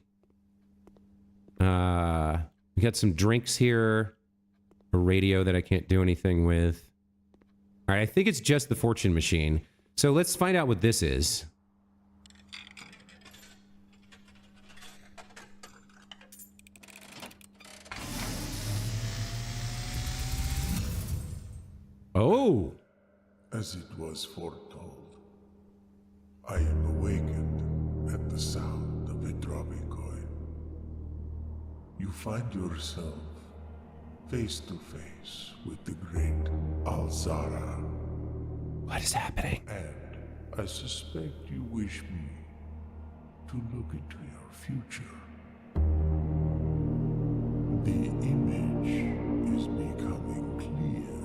We We got some drinks here. A radio that I can't do anything with. All right, I think it's just the fortune machine. So let's find out what this is. Oh! As it was foretold, I am awakened at the sound of a dropping coin. You find yourself face to face with the great Alzara. What is happening? And I suspect you wish me to look into your future. The image is becoming clear.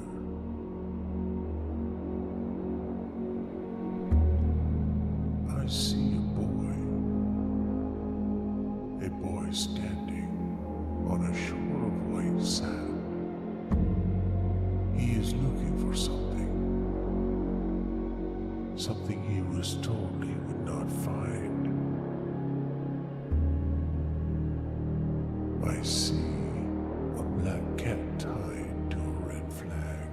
I see a boy standing on a shore of white sand. He is looking for something he was told he would not find. I see a black cat tied to a red flag.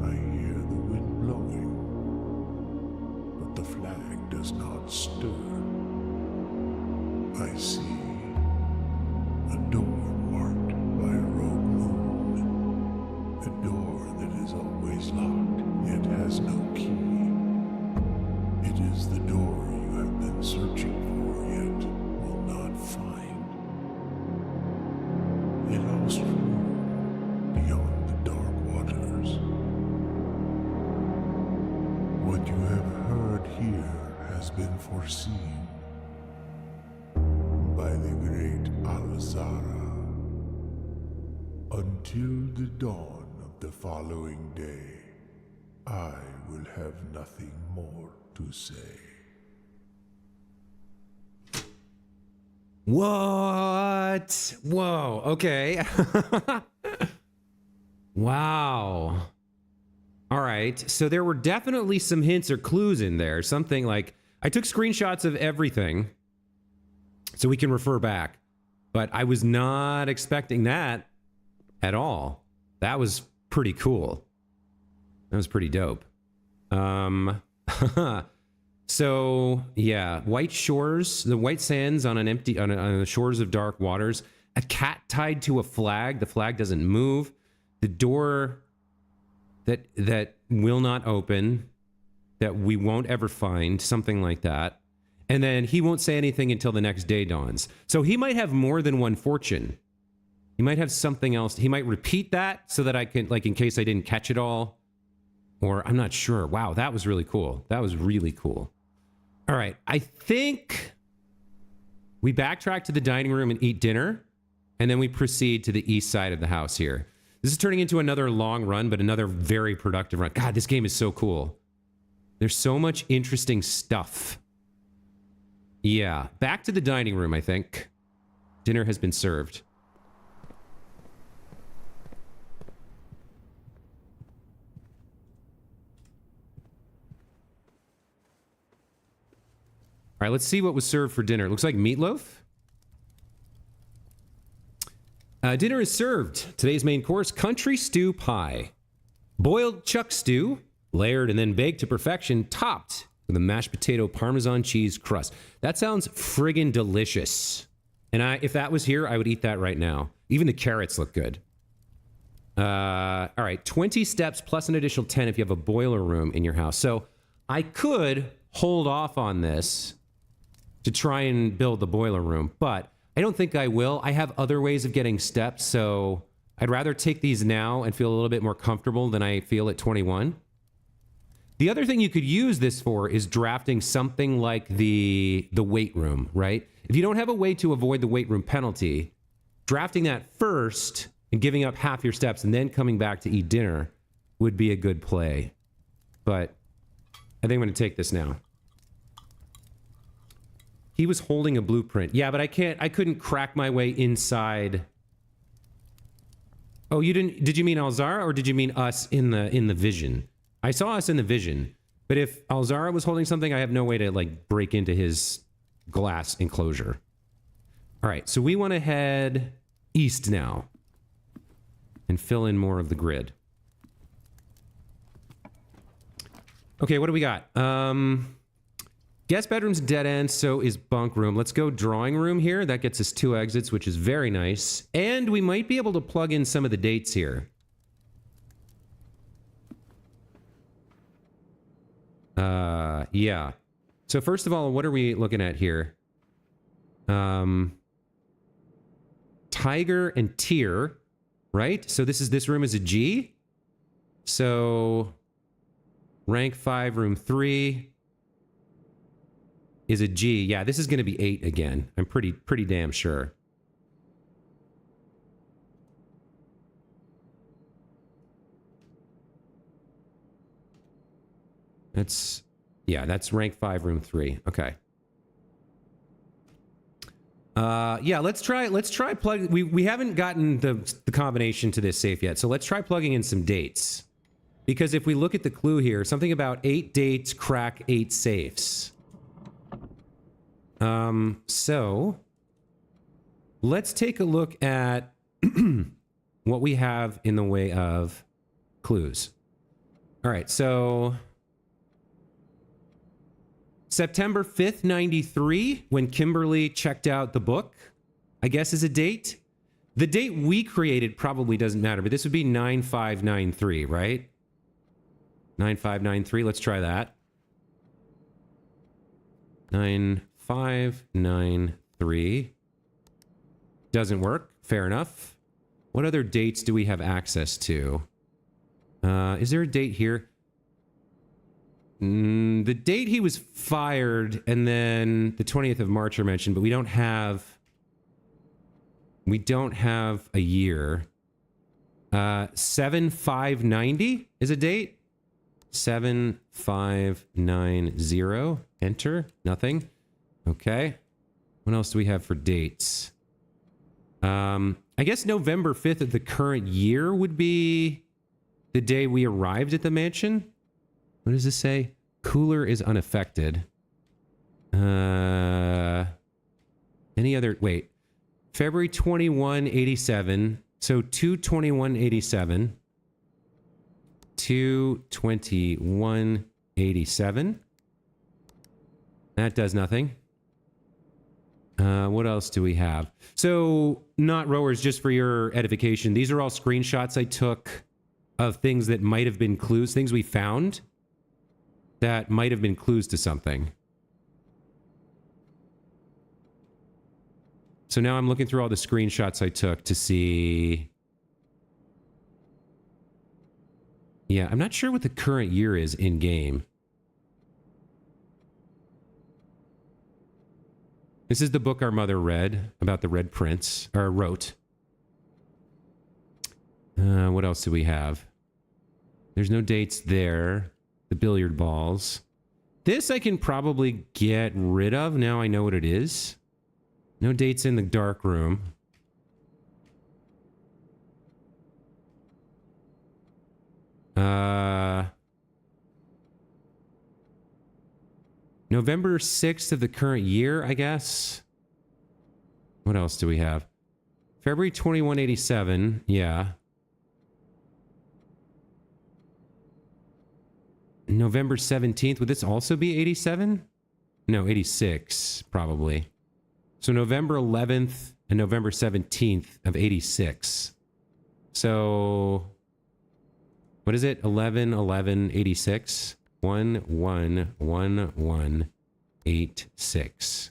I hear the wind blowing, but the flag does not stir. I see a door marked by a rogue moon. A door that is always locked, yet has no key. It is the door you have been searching for, yet will not find. A lost room beyond the dark waters. What you have heard here has been foreseen by the great Alzara. Until the dawn of the following day, I will have nothing more to say. What? Whoa, okay. Wow. All right, so there were definitely some hints or clues in there. Something like, I took screenshots of everything so we can refer back, but I was not expecting that at all. That was pretty cool. That was pretty dope. So yeah, white shores, the white sands on on the shores of dark waters. A cat tied to a flag. The flag doesn't move. The door that will not open, that we won't ever find, something like that. And then he won't say anything until the next day dawns. So he might have more than one fortune. He might have something else. He might repeat that so that I can, like, in case I didn't catch it all. Or I'm not sure. Wow, that was really cool. That was really cool. All right, I think we backtrack to the dining room and eat dinner, and then we proceed to the east side of the house here. This is turning into another long run, but another very productive run. God, this game is so cool. There's so much interesting stuff. Yeah, back to the dining room, I think. Dinner has been served. All right, let's see what was served for dinner. It looks like meatloaf. Dinner is served. Today's main course, country stew pie. Boiled chuck stew, layered and then baked to perfection, topped with a mashed potato Parmesan cheese crust. That sounds friggin' delicious. And if that was here, I would eat that right now. Even the carrots look good. All right, 20 steps plus an additional 10 if you have a boiler room in your house. So I could hold off on this to try and build the boiler room, but I don't think I will. I have other ways of getting steps, so I'd rather take these now and feel a little bit more comfortable than I feel at 21. The other thing you could use this for is drafting something like the weight room, right? If you don't have a way to avoid the weight room penalty, drafting that first and giving up half your steps and then coming back to eat dinner would be a good play. But I think I'm going to take this now. He was holding a blueprint. Yeah, but I couldn't crack my way inside. Oh, you didn't, did you mean Alzara or did you mean us in the vision? I saw us in the vision, but if Alzara was holding something, I have no way to like break into his glass enclosure. All right, so we want to head east now and fill in more of the grid. Okay, what do we got? Guest bedroom's dead end, so is bunk room. Let's go drawing room here. That gets us 2 exits, which is very nice. And we might be able to plug in some of the dates here. Yeah. So first of all, what are we looking at here? Tiger and Tier, right? So this room is a G. So rank 5, room 3 is a G. Yeah, this is going to be 8 again. I'm pretty damn sure. That's rank 5, room 3. Okay. Yeah, let's try plug. We haven't gotten the combination to this safe yet, so let's try plugging in some dates. Because if we look at the clue here, something about 8 dates crack 8 safes. So let's take a look at what we have in the way of clues. All right, so September 5th, 93, when Kimberly checked out the book, I guess is a date. The date we created probably doesn't matter, but this would be 9593, right? 9593, let's try that. 9593. Doesn't work, fair enough. What other dates do we have access to? Is there a date here? The date he was fired, and then the 20th of March are mentioned, but we don't have a year. 7590 is a date. 7590. Enter. Nothing. Okay. What else do we have for dates? I guess November 5th of the current year would be the day we arrived at the mansion. What does this say? Cooler is unaffected. Any other... Wait. February 21, 87. So 2/21/87. 2/21/87. That does nothing. What else do we have? So, not rowers, just for your edification, these are all screenshots I took of things that might have been clues, things we found that might have been clues to something. So now I'm looking through all the screenshots I took to see... Yeah, I'm not sure what the current year is in-game. This is the book our mother read about the Red Prince, or wrote. What else do we have? There's no dates there. The billiard balls. This I can probably get rid of. Now I know what it is. No dates in the dark room. November 6th of the current year, I guess. What else do we have? February 21, 87. Yeah. November 17th. Would this also be 87? No, 86, probably. So November 11th and November 17th of 86. So what is it? 11/11/86. 11/11/86.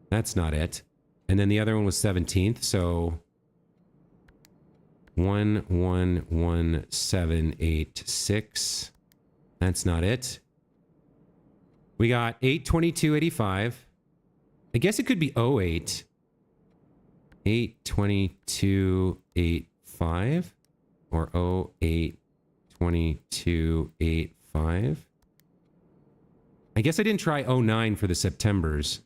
That's not it. And then the other one was 17th, so 11/11/786. That's not it. We got 8/22/85. I guess it could be 08. 8/22/85 or 08/22/85. I guess I didn't try 09 for the Septembers.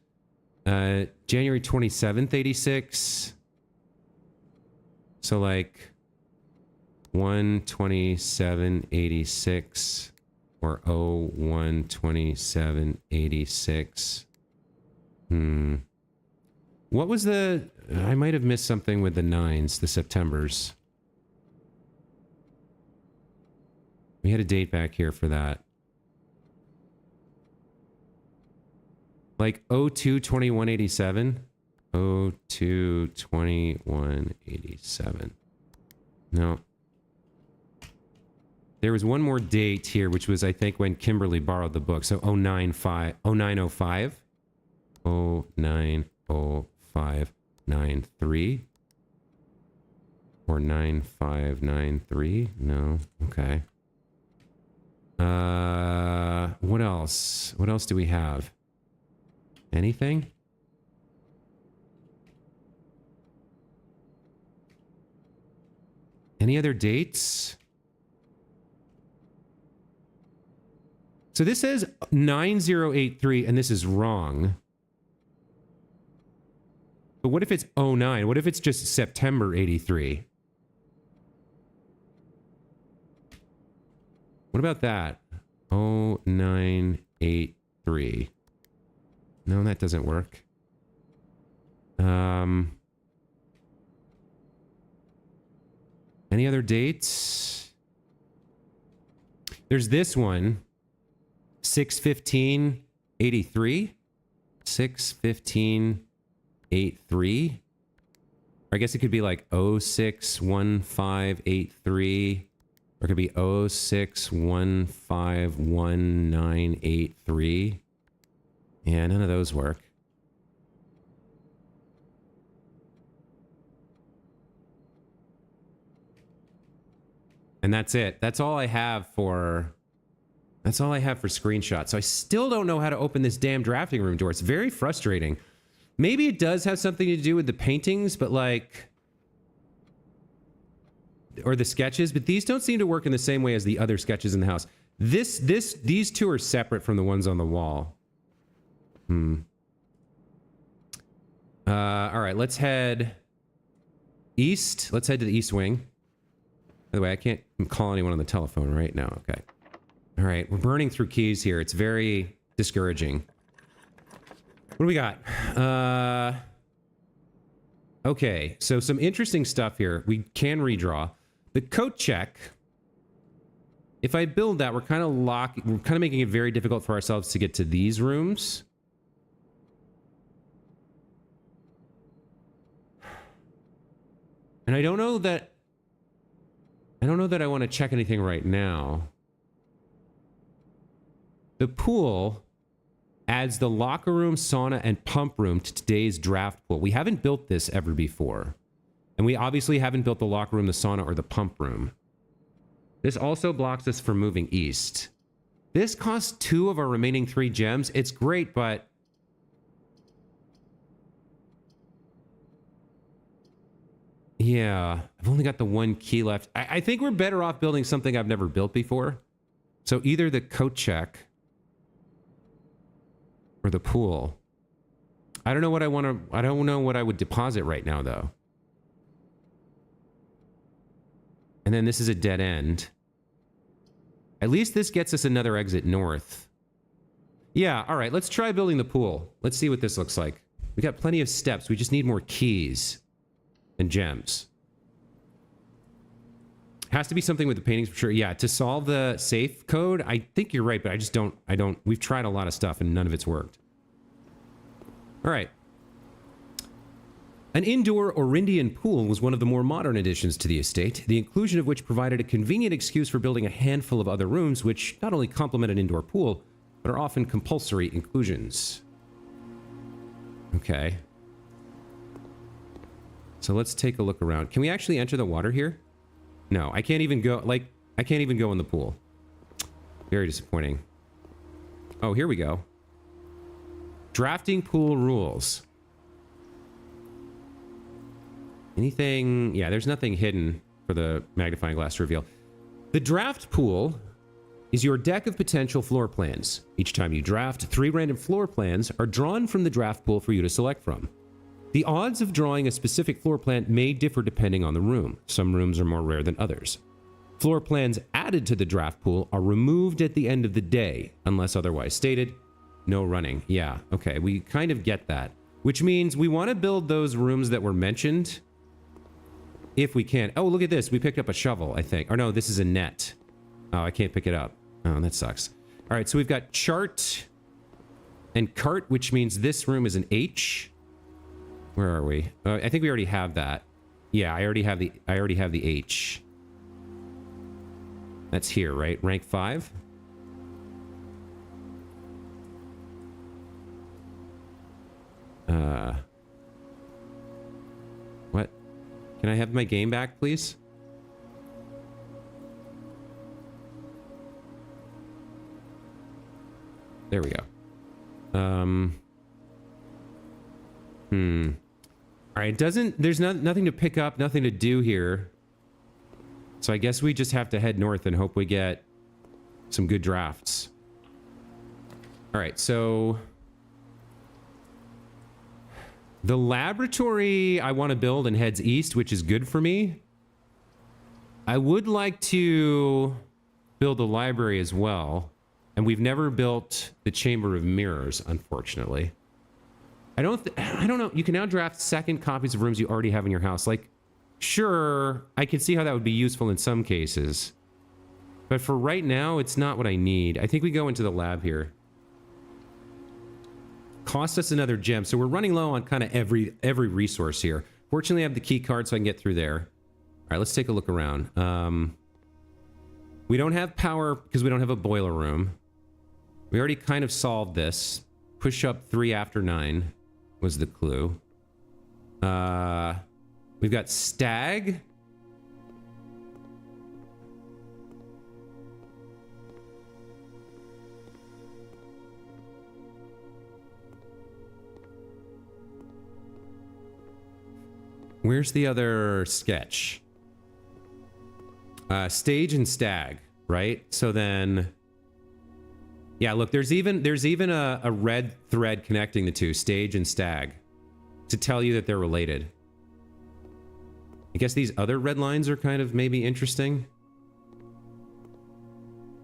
January 27th, 86. So like 1/27/86 or 01/27/86. What was the... I might have missed something with the 9s, the Septembers. We had a date back here for that. Like 02/21/87. 02/21/87. No. There was one more date here, which was, I think, when Kimberly borrowed the book. So 0905. 090593. Or 9593. No. Okay. What else? What else do we have? Anything? Any other dates? So this says 9083 and this is wrong. But what if it's 09? What if it's just September 83? What about that? 0983. No, that doesn't work. Any other dates? There's this one. 6/15/83. 6/15/83. I guess it could be like 061583. Or it could be 06151983. Yeah, none of those work. And that's it. That's all I have for... That's all I have for screenshots. So I still don't know how to open this damn drafting room door. It's very frustrating. Maybe it does have something to do with the paintings, but like... Or the sketches, but these don't seem to work in the same way as the other sketches in the house. These two are separate from the ones on the wall. All right, let's head east. Let's head to the east wing. By the way, I can't call anyone on the telephone right now. Okay. All right, we're burning through keys here. It's very discouraging. What do we got? Okay, so some interesting stuff here. We can redraw. The coat check. If I build that, we're kind of making it very difficult for ourselves to get to these rooms. And I don't know that I want to check anything right now. The pool adds the locker room, sauna, and pump room to today's draft pool. We haven't built this ever before. And we obviously haven't built the locker room, the sauna, or the pump room. This also blocks us from moving east. This costs 2 of our remaining 3 gems. It's great, but... Yeah, I've only got the 1 key left. I think we're better off building something I've never built before. So either the coat check or the pool. I don't know what I want to... I don't know what I would deposit right now, though. And then this is a dead end. At least this gets us another exit north. Yeah, all right, let's try building the pool. Let's see what this looks like. We got plenty of steps. We just need more keys and gems. Has to be something with the paintings for sure. Yeah, to solve the safe code, I think you're right, but I don't, we've tried a lot of stuff and none of it's worked. All right. An indoor Orindian pool was one of the more modern additions to the estate, the inclusion of which provided a convenient excuse for building a handful of other rooms, which not only complement an indoor pool, but are often compulsory inclusions. Okay. So let's take a look around. Can we actually enter the water here? No, I can't even go, like, I can't even go in the pool. Very disappointing. Oh, here we go. Drafting pool rules. Anything? Yeah, there's nothing hidden for the magnifying glass to reveal. The draft pool is your deck of potential floor plans. Each time you draft, 3 random floor plans are drawn from the draft pool for you to select from. The odds of drawing a specific floor plan may differ depending on the room. Some rooms are more rare than others. Floor plans added to the draft pool are removed at the end of the day, unless otherwise stated. No running. Yeah, okay, we kind of get that. which means we want to build those rooms that were mentioned if we can. Oh, look at this. We picked up a shovel, I think. Or no, this is a net. Oh, I can't pick it up. Oh, that sucks. All right, so we've got chart and cart, which means this room is an H. Where are we? I think we already have that. Yeah, I already have the H. That's here, right? Rank 5. What? Can I have my game back, please? There we go. All right, there's nothing to pick up, nothing to do here. So I guess we just have to head north and hope we get some good drafts. All right, so the laboratory I want to build and heads east, which is good for me. I would like to build a library as well. And we've never built the Chamber of Mirrors, unfortunately. I don't know. You can now draft second copies of rooms you already have in your house. Like, sure, I can see how that would be useful in some cases. But for right now, it's not what I need. I think we go into the lab here. Cost us another gem. So we're running low on kind of every resource here. Fortunately, I have the key card so I can get through there. All right, let's take a look around. We don't have power because we don't have a boiler room. We already kind of solved this. Push up 3 after 9 was the clue. We've got stag. Where's the other sketch? Stage and stag, right? So then, yeah, look, there's even a red thread connecting the two, stage and stag, to tell you that they're related. I guess these other red lines are kind of maybe interesting.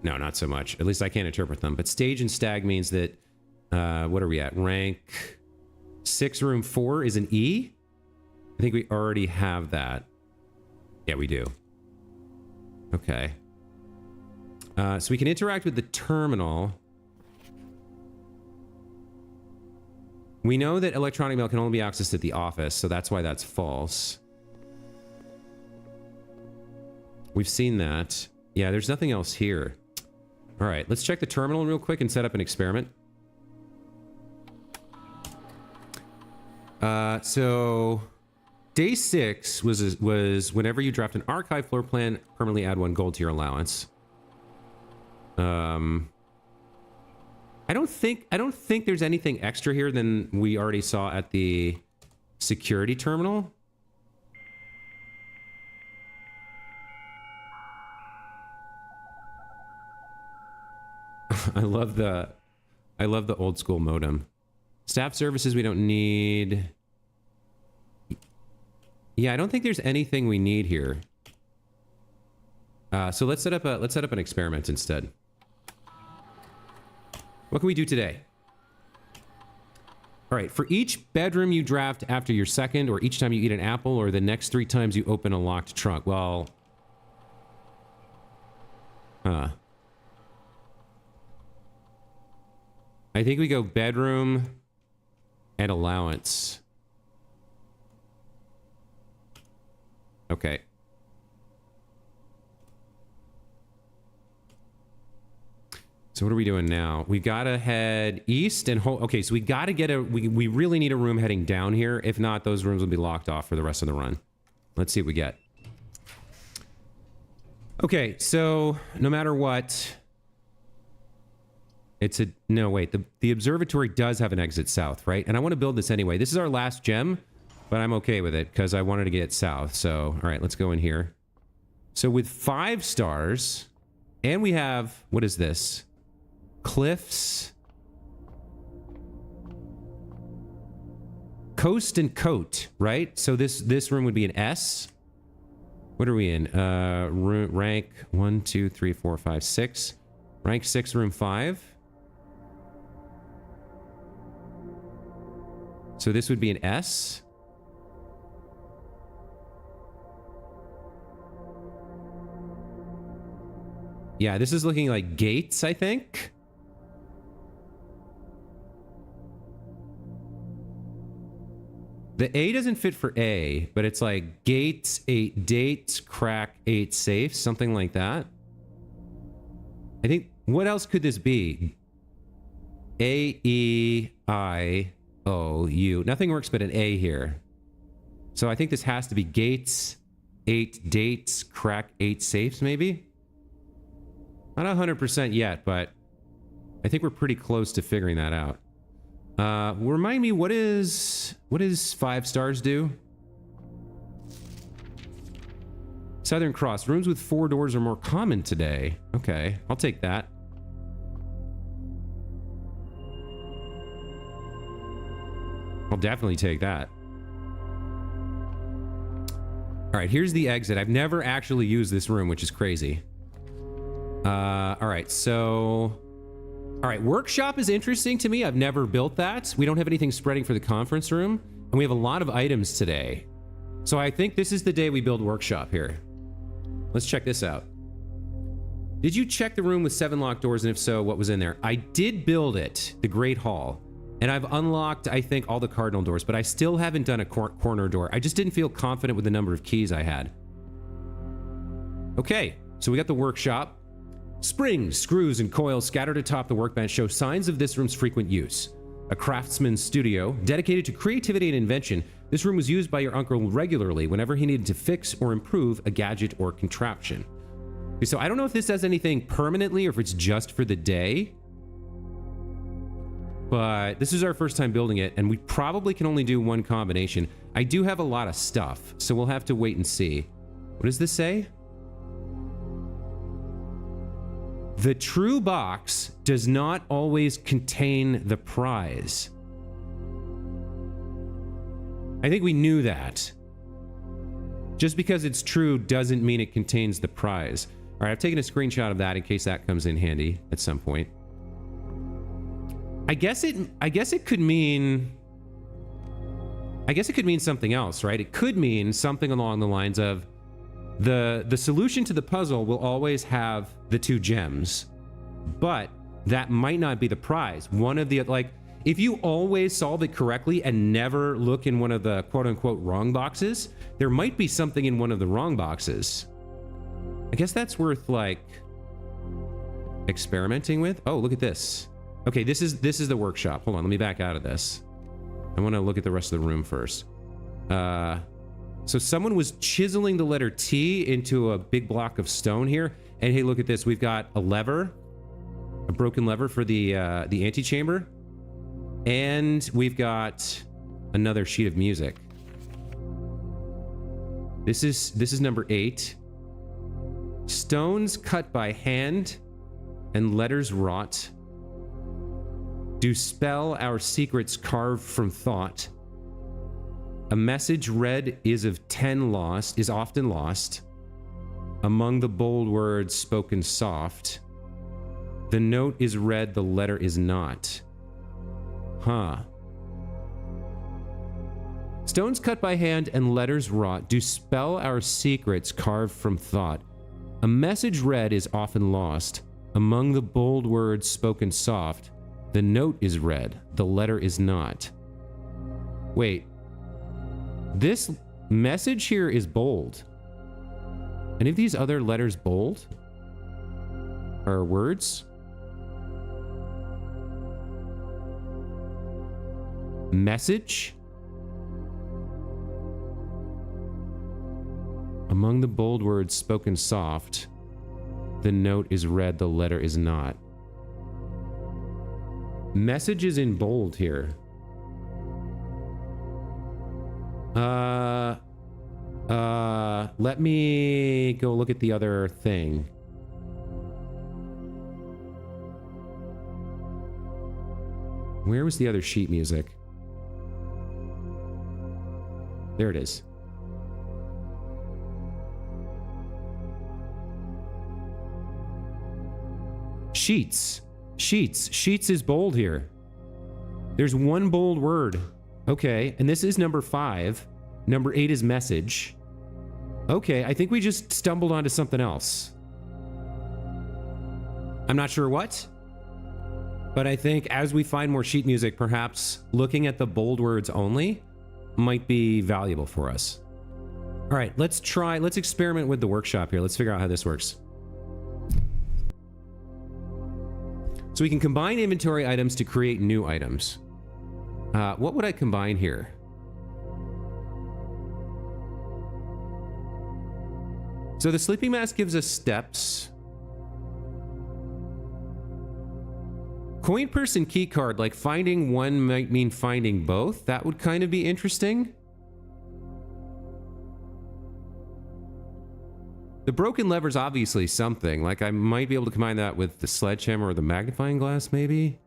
No, not so much. At least I can't interpret them. But stage and stag means that, what are we at? Rank 6, room 4 is an E? I think we already have that. Yeah, we do. Okay. So we can interact with the terminal. We know that electronic mail can only be accessed at the office, so that's why that's false. We've seen that. Yeah, there's nothing else here. All right, let's check the terminal real quick and set up an experiment. So day 6 was whenever you draft an archive floor plan, permanently add 1 gold to your allowance. I don't think there's anything extra here than we already saw at the security terminal. I love the old school modem. Staff services we don't need. Yeah, I don't think there's anything we need here. So let's set up an experiment instead. What can we do today? All right, for each bedroom you draft after your second, or each time you eat an apple, or the next 3 times you open a locked trunk. Well, I think we go bedroom and allowance. Okay. So what are we doing now? We gotta head east and okay, so we gotta get we really need a room heading down here. If not, those rooms will be locked off for the rest of the run. Let's see what we get. Okay, so no matter what, no, wait, the observatory does have an exit south, right? And I want to build this anyway. This is our last gem, but I'm okay with it because I wanted to get south. So, all right, let's go in here. So with 5 stars, and we have, what is this? Cliffs. Coast and coat, right? So this room would be an S. What are we in? Rank 1, 2, 3, 4, 5, 6. Rank 6, room 5. So this would be an S. Yeah, this is looking like gates, I think. The A doesn't fit for A, but it's like gates, 8 dates, crack, 8 safes, something like that. I think, what else could this be? A-E-I-O-U. Nothing works but an A here. So I think this has to be gates, 8 dates, crack, 8 safes, maybe? Not 100% yet, but I think we're pretty close to figuring that out. Remind me, what does 5 stars do? Southern Cross. Rooms with 4 doors are more common today. Okay, I'll take that. I'll definitely take that. All right, here's the exit. I've never actually used this room, which is crazy. All right, so... All right, workshop is interesting to me. I've never built that. We don't have anything spreading for the conference room, and we have a lot of items today. So I think this is the day we build workshop here. Let's check this out. Did you check the room with 7 locked doors, and if so, what was in there? I did build it, the Great Hall, and I've unlocked, I think, all the cardinal doors, but I still haven't done a corner door. I just didn't feel confident with the number of keys I had. Okay, so we got the workshop. Springs, screws, and coils scattered atop the workbench show signs of this room's frequent use. A craftsman's studio dedicated to creativity and invention, this room was used by your uncle regularly whenever he needed to fix or improve a gadget or contraption. Okay, so I don't know if this does anything permanently or if it's just for the day, but this is our first time building it, and we probably can only do one combination. I do have a lot of stuff, so we'll have to wait and see. What does this say? The true box does not always contain the prize. I think we knew that. Just because it's true doesn't mean it contains the prize. All right, I've taken a screenshot of that in case that comes in handy at some point. I guess it could mean something else, right? It could mean something along the lines of the solution to the puzzle will always have the 2 gems, but that might not be the prize. One of the, like, if you always solve it correctly and never look in one of the quote-unquote wrong boxes, there might be something in one of the wrong boxes. I guess that's worth, like, experimenting with. Oh, look at this. Okay, this is the workshop. Hold on, let me back out of this. I want to look at the rest of the room first. So someone was chiseling the letter T into a big block of stone here. And hey, look at this. We've got a lever, a broken lever for the antechamber. And we've got another sheet of music. This is number 8. Stones cut by hand and letters wrought do spell our secrets carved from thought. A message read is often lost. Among the bold words spoken soft. The note is read, the letter is not. Huh. Stones cut by hand and letters wrought do spell our secrets carved from thought. A message read is often lost. Among the bold words spoken soft. The note is read, the letter is not. Wait. This message here is bold. Any of these other letters bold? Or words? Message? Among the bold words spoken soft, the note is read, the letter is not. Message is in bold here. Let me go look at the other thing. Where was the other sheet music? There it is. Sheets. Sheets is bold here. There's one bold word. Okay, and this is number 5. Number 8 is message. Okay, I think we just stumbled onto something else. I'm not sure what, but I think as we find more sheet music, perhaps looking at the bold words only might be valuable for us. All right, let's experiment with the workshop here. Let's figure out how this works. So we can combine inventory items to create new items. What would I combine here? So the sleeping mask gives us steps. Coin purse and key card, like finding one might mean finding both. That would kind of be interesting. The broken lever's obviously something. Like I might be able to combine that with the sledgehammer or the magnifying glass, maybe.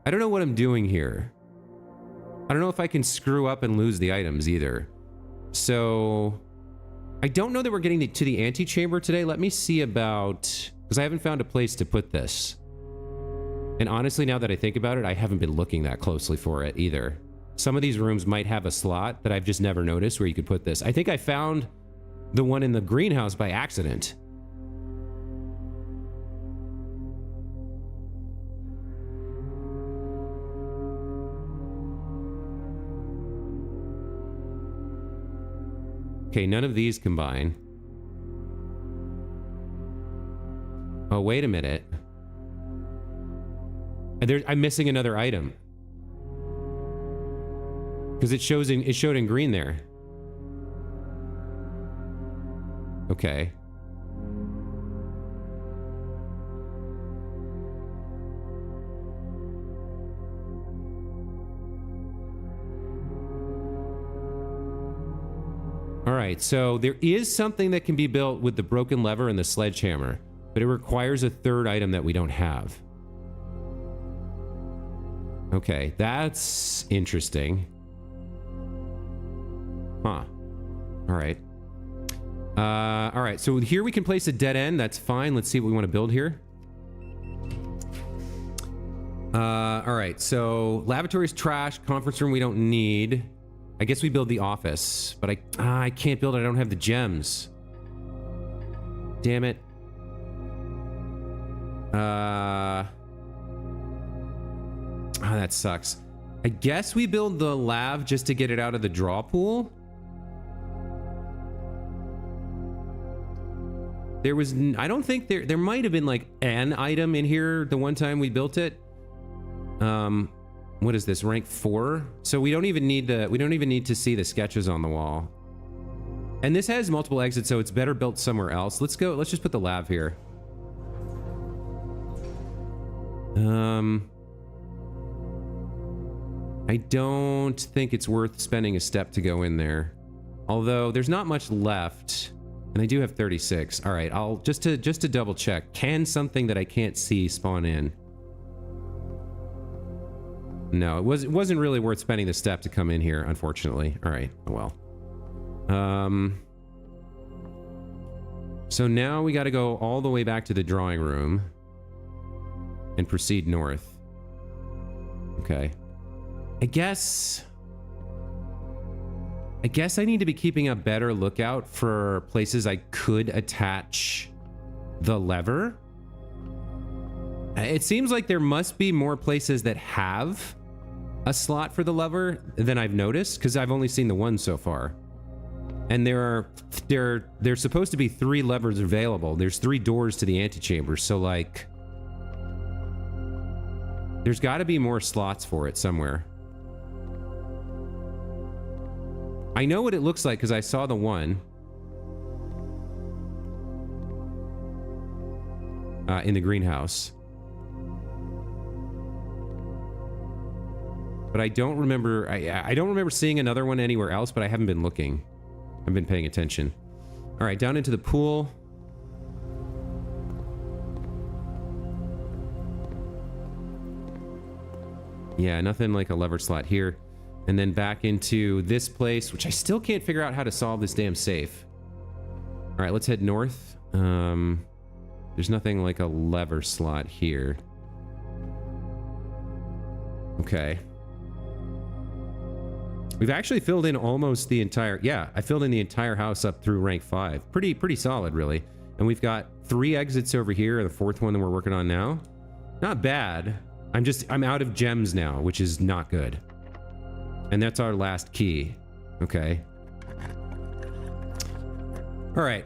I don't know what I'm doing here. I don't know if I can screw up and lose the items either. So I don't know that we're getting to the antechamber today. Let me see about, because I haven't found a place to put this. And honestly, now that I think about it, I haven't been looking that closely for it either. Some of these rooms might have a slot that I've just never noticed where you could put this. I think I found the one in the greenhouse by accident. Okay, none of these combine. Oh, wait a minute. I'm missing another item. Because it showed in green there. Okay. All right, so there is something that can be built with the broken lever and the sledgehammer, but it requires a third item that we don't have. Okay, that's interesting. Huh. All right. All right, so here we can place a dead end. That's fine. Let's see what we want to build here. All right, so lavatory's trash. Conference room we don't need. I guess we build the office, but I can't build it. I don't have the gems. Damn it. Oh, that sucks. I guess we build the lav just to get it out of the draw pool. There was, I don't think there might have been like an item in here the one time we built it. What is this, rank 4? So we don't even need to see the sketches on the wall. And this has multiple exits, so it's better built somewhere else. Let's just put the lav here. I don't think it's worth spending a step to go in there. Although there's not much left. And I do have 36. All right, I'll just to double check. Can something that I can't see spawn in? No, it wasn't really worth spending the step to come in here, unfortunately. All right, well. So now we got to go all the way back to the drawing room and proceed north. Okay. I guess I need to be keeping a better lookout for places I could attach the lever. It seems like there must be more places that have a slot for the lever than I've noticed, because I've only seen the one so far. And there's supposed to be 3 levers available. There's 3 doors to the antechamber, so like there's got to be more slots for it somewhere. I know what it looks like because I saw the one in the greenhouse. But I don't remember, I don't remember seeing another one anywhere else, but I haven't been looking. I've been paying attention. All right, down into the pool. Yeah, nothing like a lever slot here. And then back into this place, which I still can't figure out how to solve this damn safe. All right, let's head north. There's nothing like a lever slot here. Okay. We've actually filled in almost the entire, yeah, I filled in the entire house up through rank 5. Pretty solid, really. And we've got 3 exits over here, the 4th one that we're working on now. Not bad. I'm out of gems now, which is not good. And that's our last key. Okay. All right.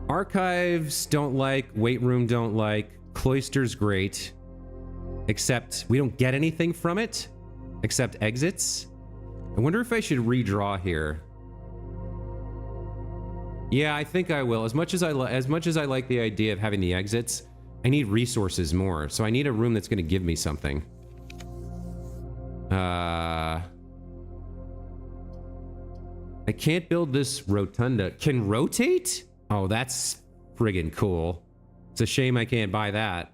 Archives don't like, weight room don't like, cloister's great. Except we don't get anything from it. Except exits. I wonder if I should redraw here. Yeah, I think I will. As much as I like the idea of having the exits, I need resources more. So I need a room that's going to give me something. I can't build this rotunda. Can rotate? Oh, that's friggin' cool. It's a shame I can't buy that.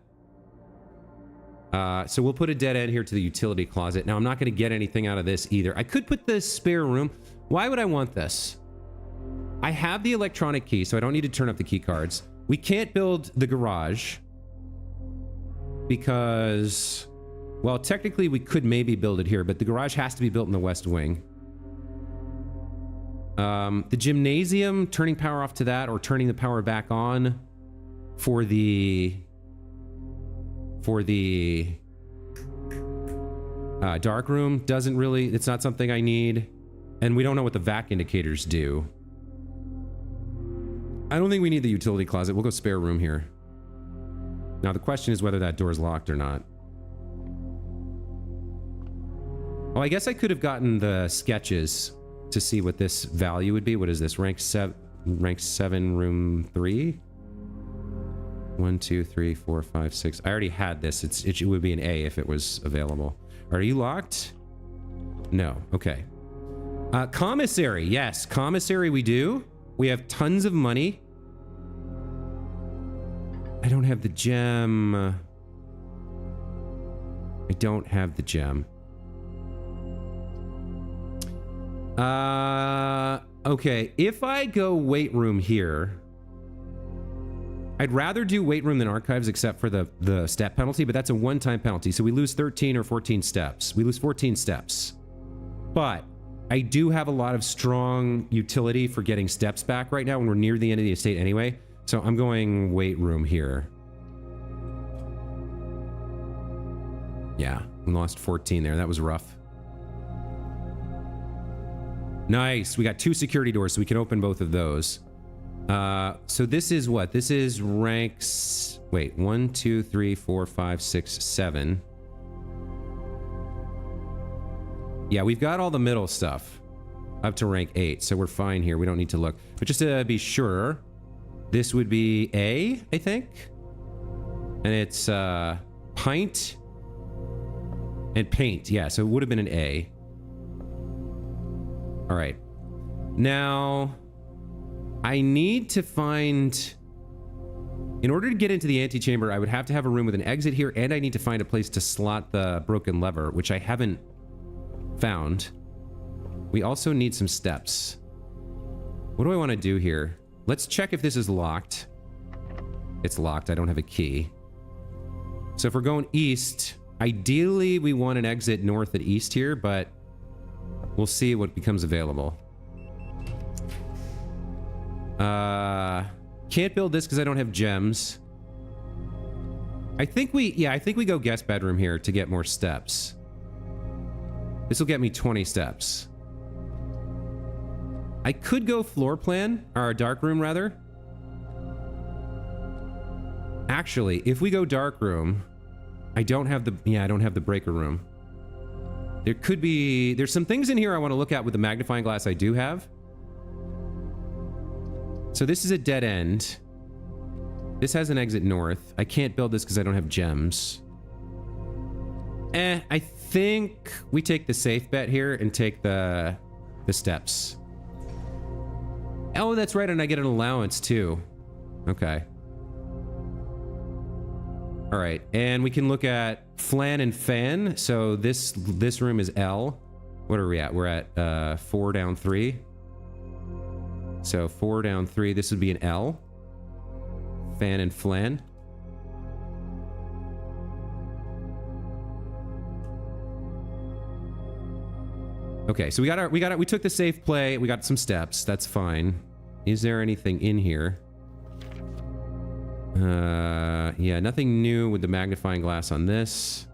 So we'll put a dead end here to the utility closet. Now, I'm not going to get anything out of this either. I could put this spare room. Why would I want this? I have the electronic key, so I don't need to turn up the key cards. We can't build the garage because, well, technically we could maybe build it here, but the garage has to be built in the west wing. The gymnasium, turning power off to that or turning the power back on for the dark room doesn't really, it's not something I need. And we don't know what the vac indicators do. I don't think we need the utility closet. We'll go spare room here. Now the question is whether that door's locked or not. Oh, I guess I could have gotten the sketches to see what this value would be. What is this? Rank 7, room 3? 1, 2, 3, 4, 5, 6. I already had this. It would be an A if it was available. Are you locked? No. Okay. Commissary. Yes, commissary we do. We have tons of money. I don't have the gem. I don't have the gem. Okay. If I go weight room here, I'd rather do weight room than archives except for the step penalty, but that's a one-time penalty. So we lose 13 or 14 steps. We lose 14 steps. But I do have a lot of strong utility for getting steps back right now when we're near the end of the estate anyway. So I'm going weight room here. Yeah, we lost 14 there. That was rough. Nice. We got 2 security doors, so we can open both of those. So this is what? This is ranks... Wait, 1, 2, 3, 4, 5, 6, 7. Yeah, we've got all the middle stuff up to rank 8, so we're fine here. We don't need to look. But just to be sure, this would be A, I think. And it's pint and paint. Yeah, so it would have been an A. All right. Now, I need to find... In order to get into the antechamber, I would have to have a room with an exit here, and I need to find a place to slot the broken lever, which I haven't found. We also need some steps. What do I want to do here? Let's check if this is locked. It's locked. I don't have a key. So if we're going east, ideally we want an exit north at east here, but we'll see what becomes available. Can't build this because I don't have gems. I think we go guest bedroom here to get more steps. This will get me 20 steps. I could go floor plan, or dark room rather. Actually, if we go dark room, I don't have the breaker room. There's some things in here I want to look at with the magnifying glass I do have. So this is a dead end. This has an exit north. I can't build this because I don't have gems. I think we take the safe bet here and take the steps. Oh, that's right, and I get an allowance too. Okay. All right, and we can look at flan and fan. So this room is L. What are we at? We're at 4 down 3. So 4 down 3. This would be an L. Fan and flan. Okay, so we took the safe play. We got some steps. That's fine. Is there anything in here? Yeah, nothing new with the magnifying glass on this.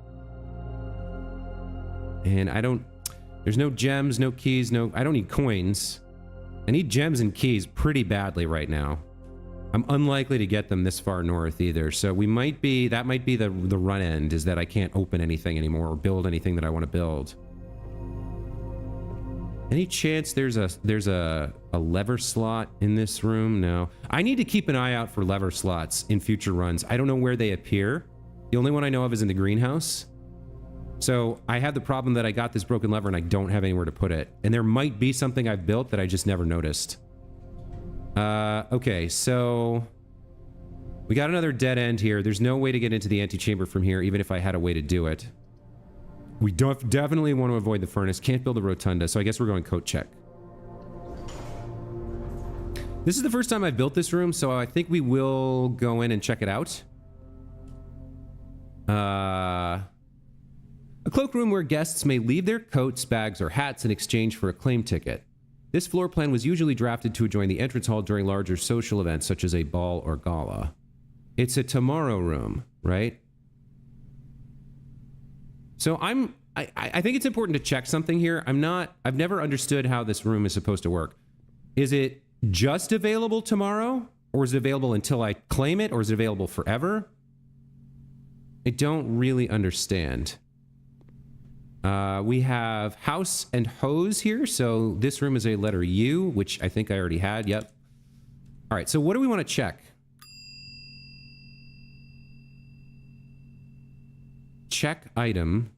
And there's no gems, no keys, I don't need coins. I need gems and keys pretty badly right now. I'm unlikely to get them this far north either. So that might be the run end, is that I can't open anything anymore or build anything that I want to build. Any chance there's a lever slot in this room? No. I need to keep an eye out for lever slots in future runs. I don't know where they appear. The only one I know of is in the greenhouse. So I have the problem that I got this broken lever and I don't have anywhere to put it. And there might be something I've built that I just never noticed. Okay, so we got another dead end here. There's no way to get into the antechamber from here, even if I had a way to do it. We definitely want to avoid the furnace. Can't build a rotunda, so I guess we're going coat check. This is the first time I've built this room, so I think we will go in and check it out. A cloakroom where guests may leave their coats, bags, or hats in exchange for a claim ticket. This floor plan was usually drafted to adjoin the entrance hall during larger social events, such as a ball or gala. It's a tomorrow room, right? So I think it's important to check something here. I've never understood how this room is supposed to work. Is it just available tomorrow? Or is it available until I claim it? Or is it available forever? I don't really understand. We have house and hose here. So this room is a letter U, which I think I already had. Yep. All right. So what do we want to check? Check item.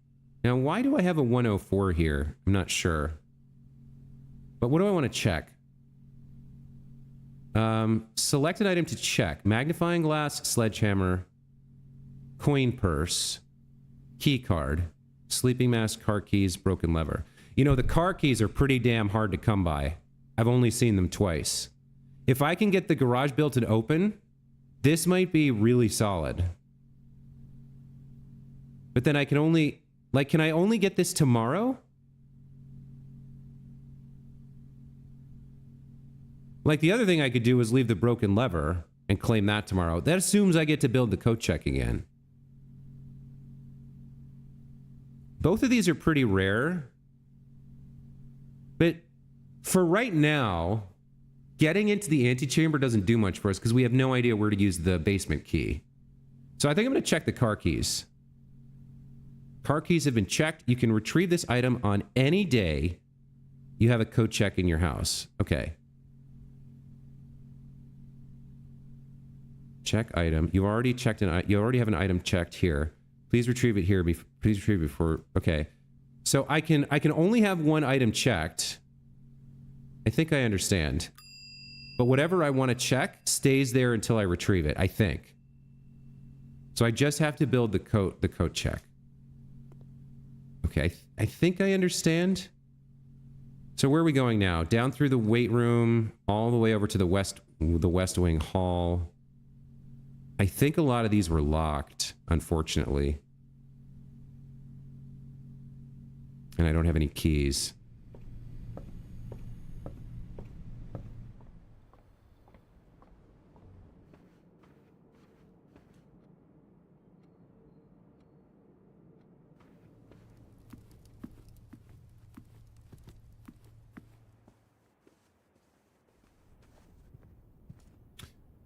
Now, why do I have a 104 here? I'm not sure. But what do I want to check? Select an item to check. Magnifying glass, sledgehammer, coin purse, key card, sleeping mask, car keys, broken lever. You know, the car keys are pretty damn hard to come by. I've only seen them twice. If I can get the garage built and open, this might be really solid. But then I can only... Like, can I only get this tomorrow? Like, the other thing I could do is leave the broken lever and claim that tomorrow. That assumes I get to build the coat check again. Both of these are pretty rare. But for right now, getting into the antechamber doesn't do much for us because we have no idea where to use the basement key. So I think I'm going to check the car keys. Car keys have been checked. You can retrieve this item on any day you have a coat check in your house. Okay. Check item. You already checked you already have an item checked here. Please retrieve it here. Please retrieve it before. Okay. So I can only have one item checked. I think I understand. But whatever I want to check stays there until I retrieve it, I think. So I just have to build the coat check. Okay, I think I understand. So where are we going now? Down through the weight room, all the way over to the West Wing Hall. I think a lot of these were locked, unfortunately. And I don't have any keys.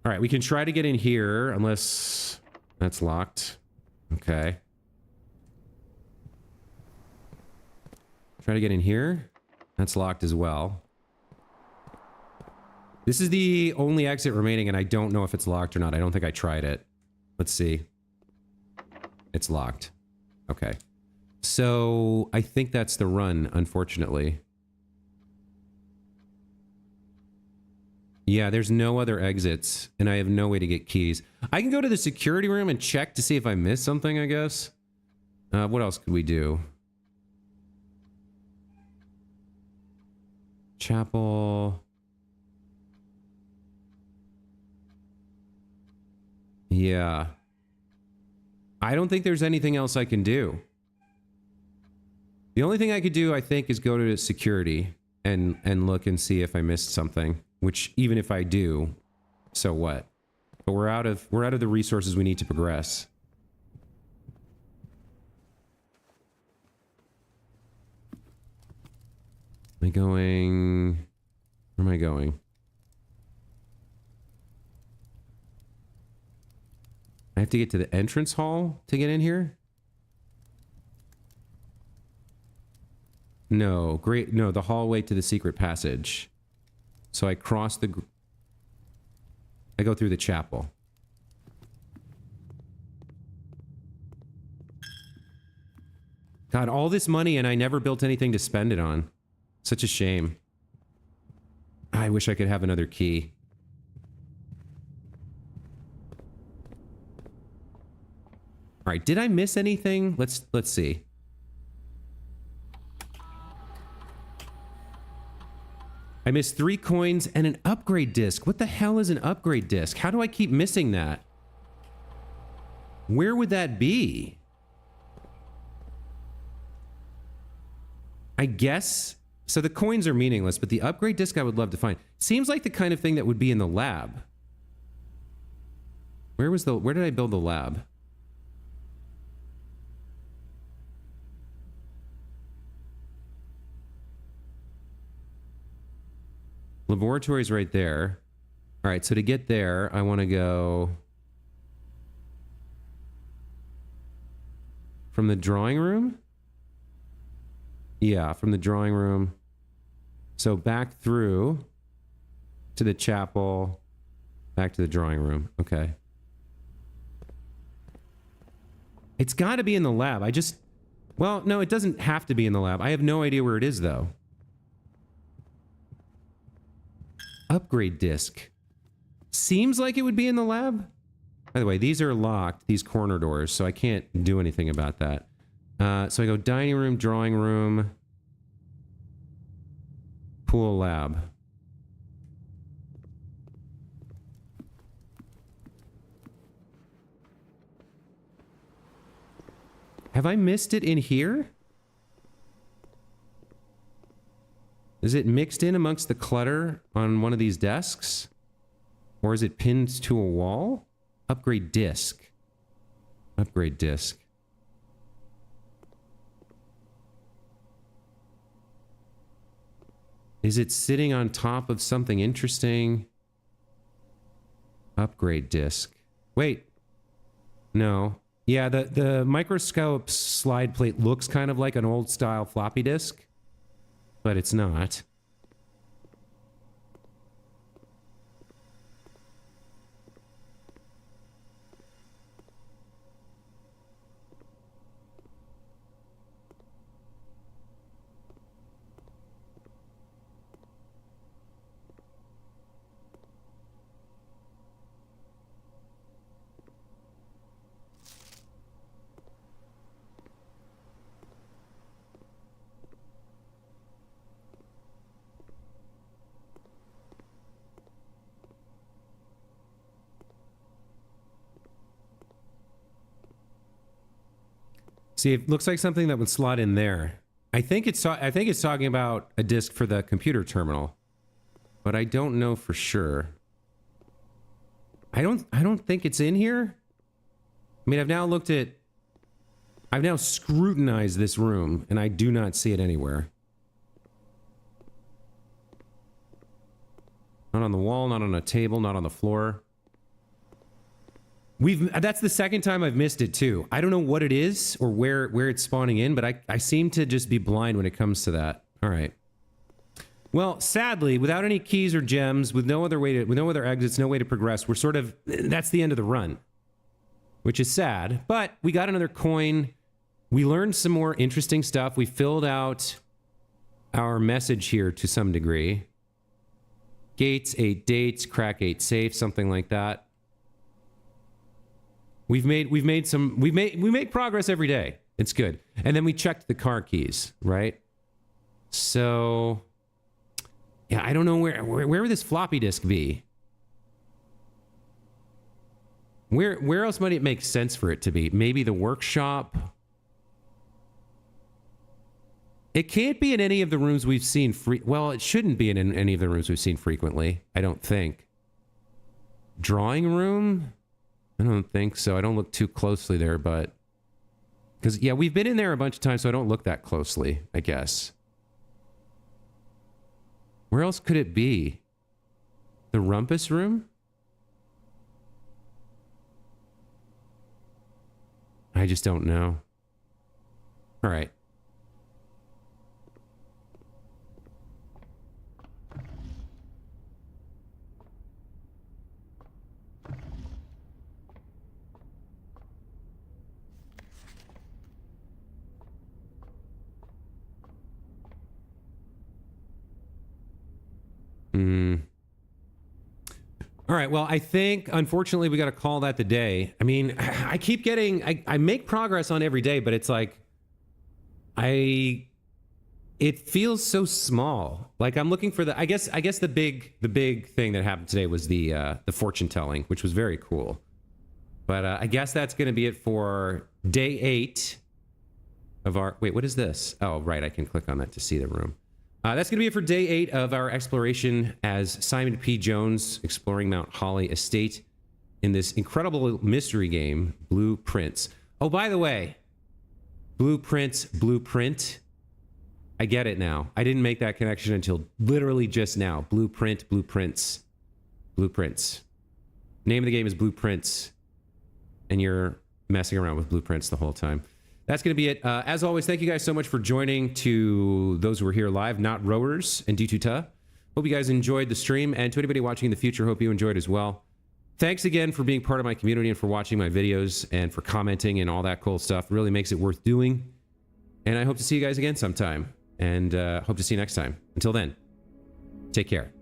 All right, we can try to get in here, unless that's locked. Okay. Try to get in here. That's locked as well. This is the only exit remaining, and I don't know if it's locked or not. I don't think I tried it. Let's see. It's locked. Okay. So, I think that's the run, unfortunately. Yeah, there's no other exits, and I have no way to get keys. I can go to the security room and check to see if I missed something, I guess. What else could we do? Chapel. Yeah. I don't think there's anything else I can do. The only thing I could do, I think, is go to security and look and see if I missed something. Which, even if I do, so what? But we're out of the resources we need to progress. Am I going? Where am I going? I have to get to the entrance hall to get in here? No, great. No, the hallway to the secret passage. So I cross the... I go through the chapel. God, all this money and I never built anything to spend it on. Such a shame. I wish I could have another key. All right, did I miss anything? Let's see. I missed 3 coins and an upgrade disc. What the hell is an upgrade disc? How do I keep missing that? Where would that be? I guess. So the coins are meaningless, but the upgrade disc I would love to find. Seems like the kind of thing that would be in the lab. Where did I build the lab? Laboratory's right there. All right, so to get there, I want to go from the drawing room? Yeah, from the drawing room. So back through to the chapel, back to the drawing room. Okay. It's got to be in the lab. Well, no, it doesn't have to be in the lab. I have no idea where it is, though. Upgrade disc. Seems like it would be in the lab. By the way, these are locked, these corner doors, so I can't do anything about that. So I go dining room, drawing room, pool, lab. Have I missed it in here? Is it mixed in amongst the clutter on one of these desks? Or is it pinned to a wall? Upgrade disc. Upgrade disc. Is it sitting on top of something interesting? Upgrade disc. Wait. No. Yeah, the microscope slide plate looks kind of like an old style floppy disk. But it's not. See, it looks like something that would slot in there. I think it's talking about a disk for the computer terminal, but I don't know for sure. I don't think it's in here. I mean, I've now scrutinized this room and I do not see it anywhere. Not on the wall, not on a table, not on the floor. That's the second time I've missed it too. I don't know what it is or where it's spawning in, but I seem to just be blind when it comes to that. All right. Well, sadly, without any keys or gems, with no other exits, no way to progress, that's the end of the run, which is sad, but we got another coin. We learned some more interesting stuff. We filled out our message here to some degree. Gates, 8 dates, crack 8 safe, something like that. We make progress every day. It's good. And then we checked the car keys, right? So yeah, I don't know where would this floppy disk be? Where else might it make sense for it to be? Maybe the workshop? It can't be in any of the rooms we've seen well, it shouldn't be in any of the rooms we've seen frequently, I don't think. Drawing room? I don't think so. I don't look too closely there, but... Because, yeah, we've been in there a bunch of times, so I don't look that closely, I guess. Where else could it be? The rumpus room? I just don't know. All right. All right, well, I think, unfortunately, we got to call that the day. I mean, I keep getting... I make progress on every day, but it's like... It feels so small. Like, I'm looking for the... I guess the big thing that happened today was the fortune telling, which was very cool. But I guess that's going to be it for day 8 of our... Wait, what is this? Oh, right, I can click on that to see the room. That's going to be it for day 8 of our exploration as Simon P. Jones exploring Mount Holly Estate in this incredible mystery game, Blueprints. Oh, by the way, blueprint. I get it now. I didn't make that connection until literally just now. Blueprints. Name of the game is Blueprints, and you're messing around with blueprints the whole time. That's going to be it. As always, thank you guys so much for joining. To those who are here live, Not Rowers and D2Ta. Hope you guys enjoyed the stream. And to anybody watching in the future, hope you enjoyed as well. Thanks again for being part of my community and for watching my videos and for commenting and all that cool stuff. It really makes it worth doing. And I hope to see you guys again sometime. And hope to see you next time. Until then, take care.